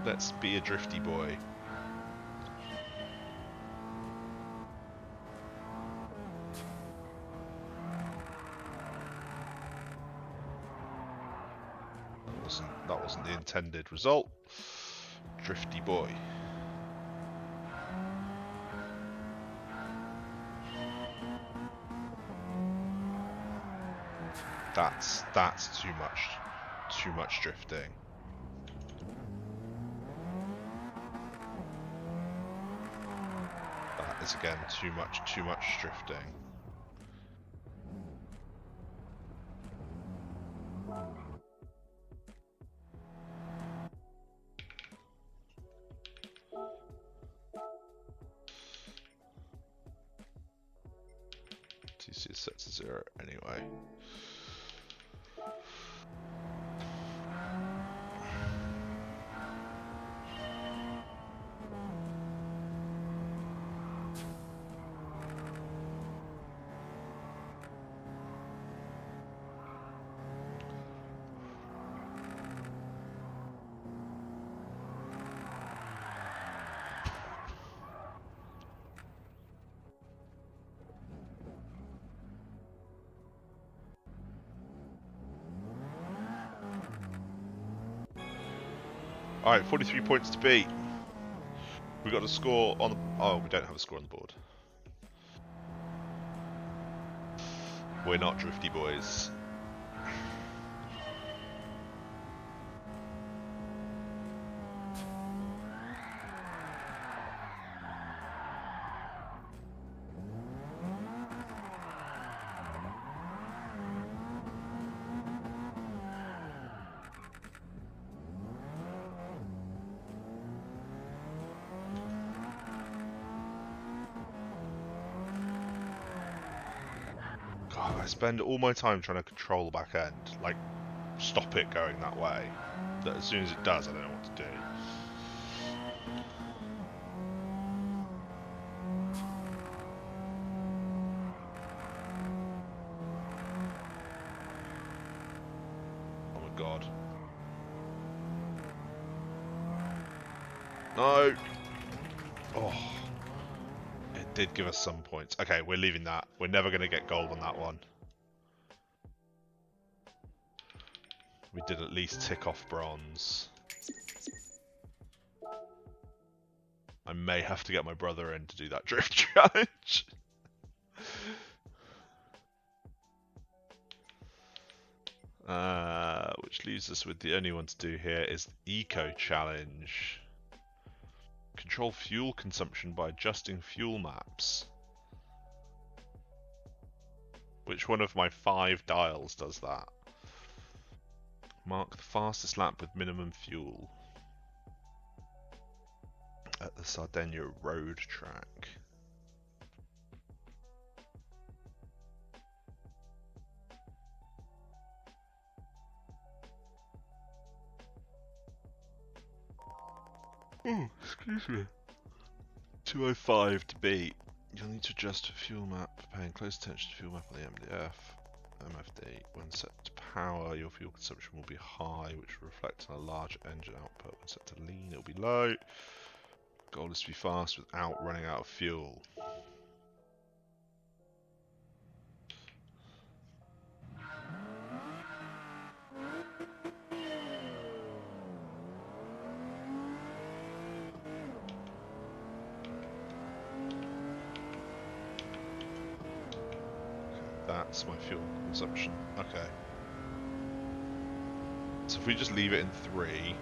S1: Let's be a drifty boy. That wasn't the intended result. Drifty boy. That's too much drifting. That is again too much drifting. TC is set to 0 anyway. Alright, 43 points to beat. We got a score on the... Oh, we don't have a score on the board. We're not drifty boys. I spend all my time trying to control the back end, like stop it going that way. That as soon as it does, I don't know what to do. God. No! Oh. It did give us some points. Okay, we're leaving that. We're never going to get gold on that one. We did at least tick off bronze. I may have to get my brother in to do that drift challenge. Which leaves us with the only one to do here is the Eco Challenge. Control fuel consumption by adjusting fuel maps. Which one of my 5 dials does that? Mark the fastest lap with minimum fuel at the Sardinia road track. Oh, excuse me. 205 to beat. You'll need to adjust a fuel map, paying close attention to fuel map on the MFD. When set to power, your fuel consumption will be high, which will reflect on a large engine output. When set to lean, it will be low. Goal is to be fast without running out of fuel. That's my fuel consumption. Okay. So if we just leave it in 3,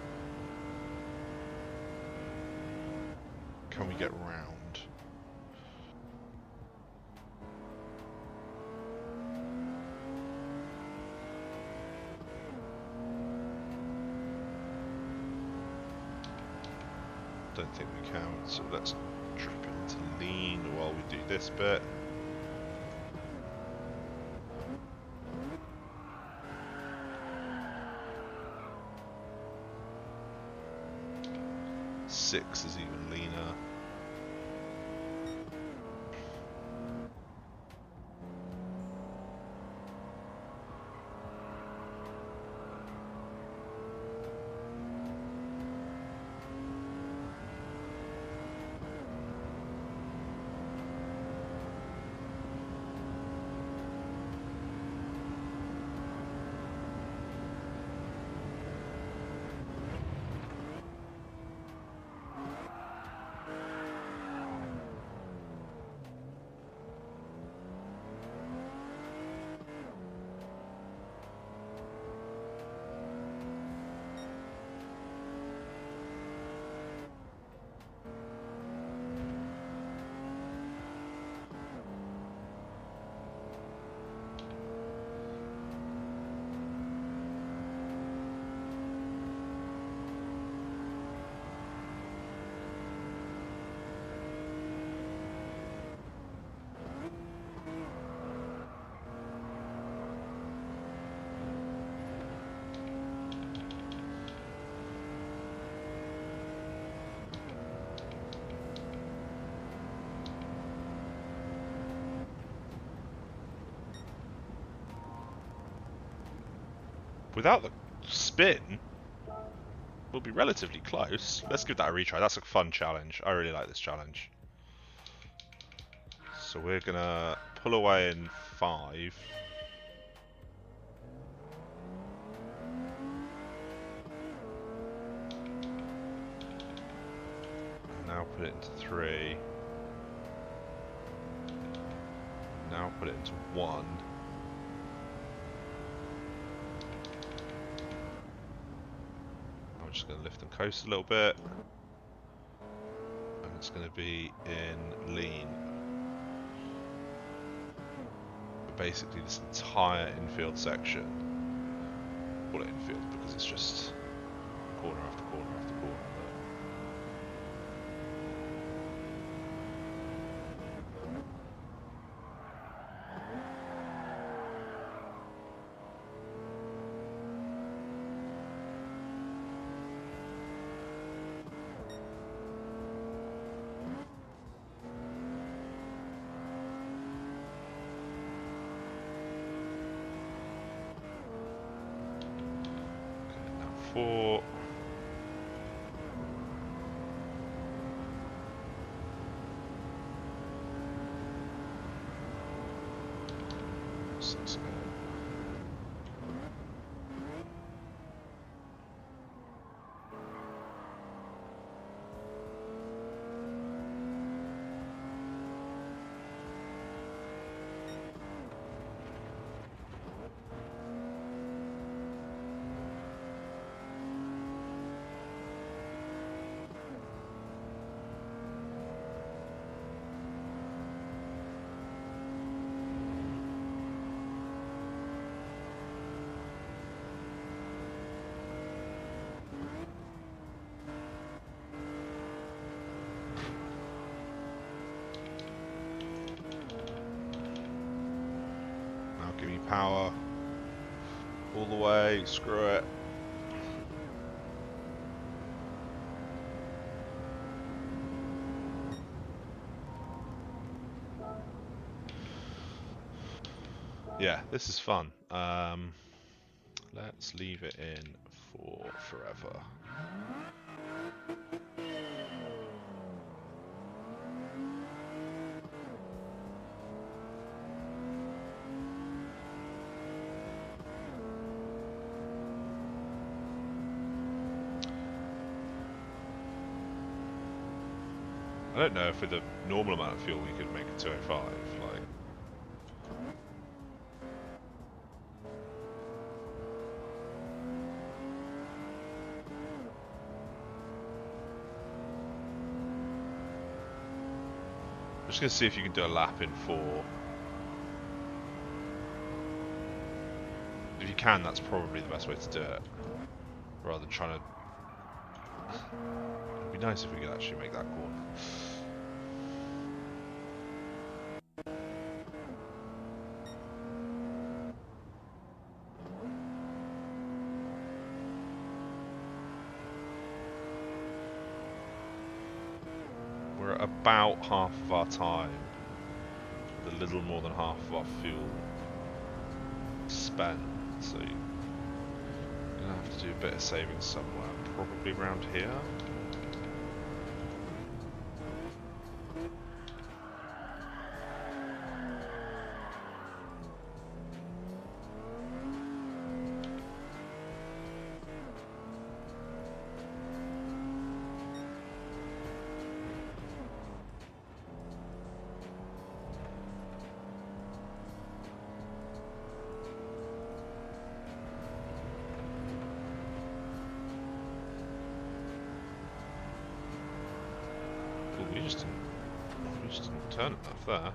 S1: can we get round? Don't think we can, so let's drop it into lean while we do this bit. Six is even leaner. Without the spin, we'll be relatively close. Let's give that a retry. That's a fun challenge. I really like this challenge. So we're gonna pull away in 5. Now put it into 3. Now put it into 1. I'm just going to lift and coast a little bit, and it's going to be in lean. But basically this entire infield section, call it infield because it's just corner after corner after corner. 4. Now give me power all the way. Screw it. Yeah, this is fun. Let's leave it in for forever. I don't know if with a normal amount of fuel we could make a 205, like... I'm just gonna see if you can do a lap in 4. If you can, that's probably the best way to do it. Rather than trying to... It'd be nice if we could actually make that corner. We're at about half of our time, with a little more than half of our fuel spent, so you're gonna have to do a bit of saving somewhere, probably around here. We just didn't turn enough there.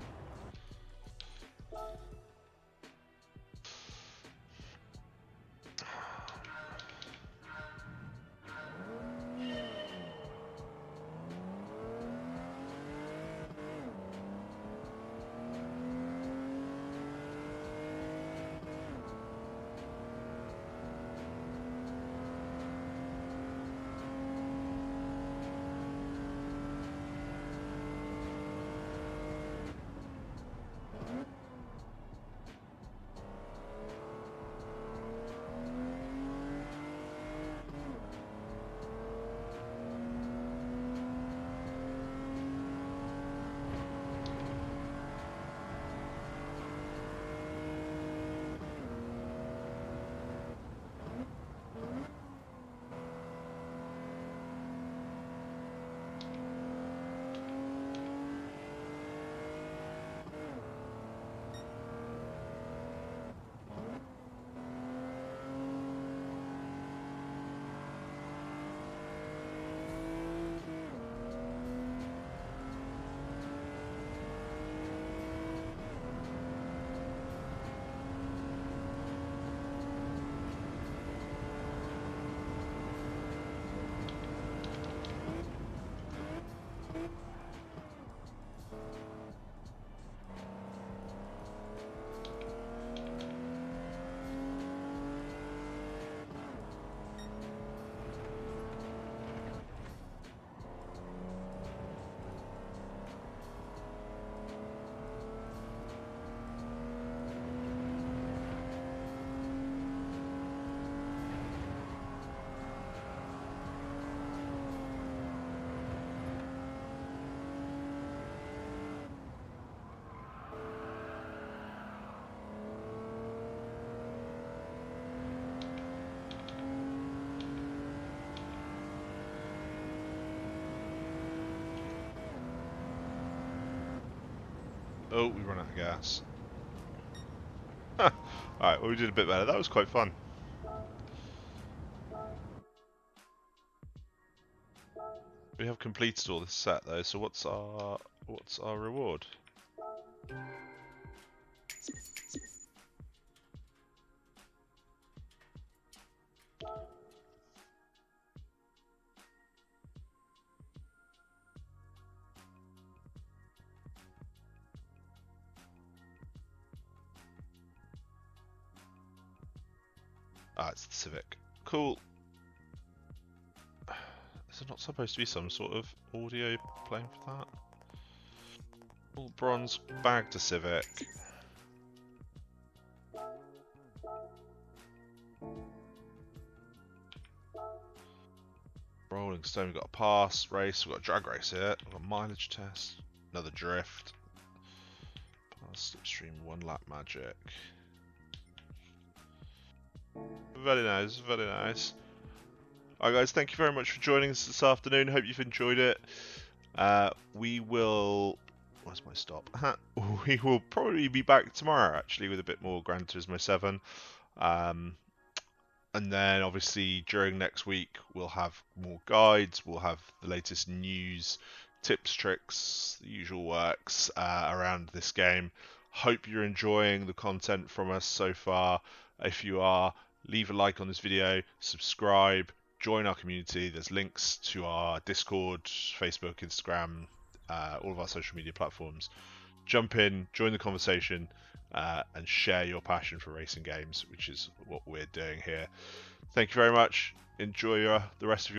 S1: Oh, we run out of gas. Alright, well we did a bit better. That was quite fun. We have completed all this set though, so what's our reward? Ah, it's the Civic. Cool. Is there not supposed to be some sort of audio playing for that? All bronze bag to Civic. Rolling Stone, we've got a pass race, we've got a drag race here, we've got a mileage test, another drift. Pass slipstream, 1 lap magic. Very nice, very nice. Alright guys, thank you very much for joining us this afternoon. Hope you've enjoyed it. We will... Where's my stop? We will probably be back tomorrow actually with a bit more Gran Turismo 7. And then obviously during next week we'll have more guides, we'll have the latest news, tips, tricks, the usual works around this game. Hope you're enjoying the content from us so far. If you are, leave a like on this video, subscribe, join our community. There's links to our Discord, Facebook, Instagram, all of our social media platforms. Jump in, join the conversation, and share your passion for racing games, which is what we're doing here. Thank you very much. Enjoy the rest of your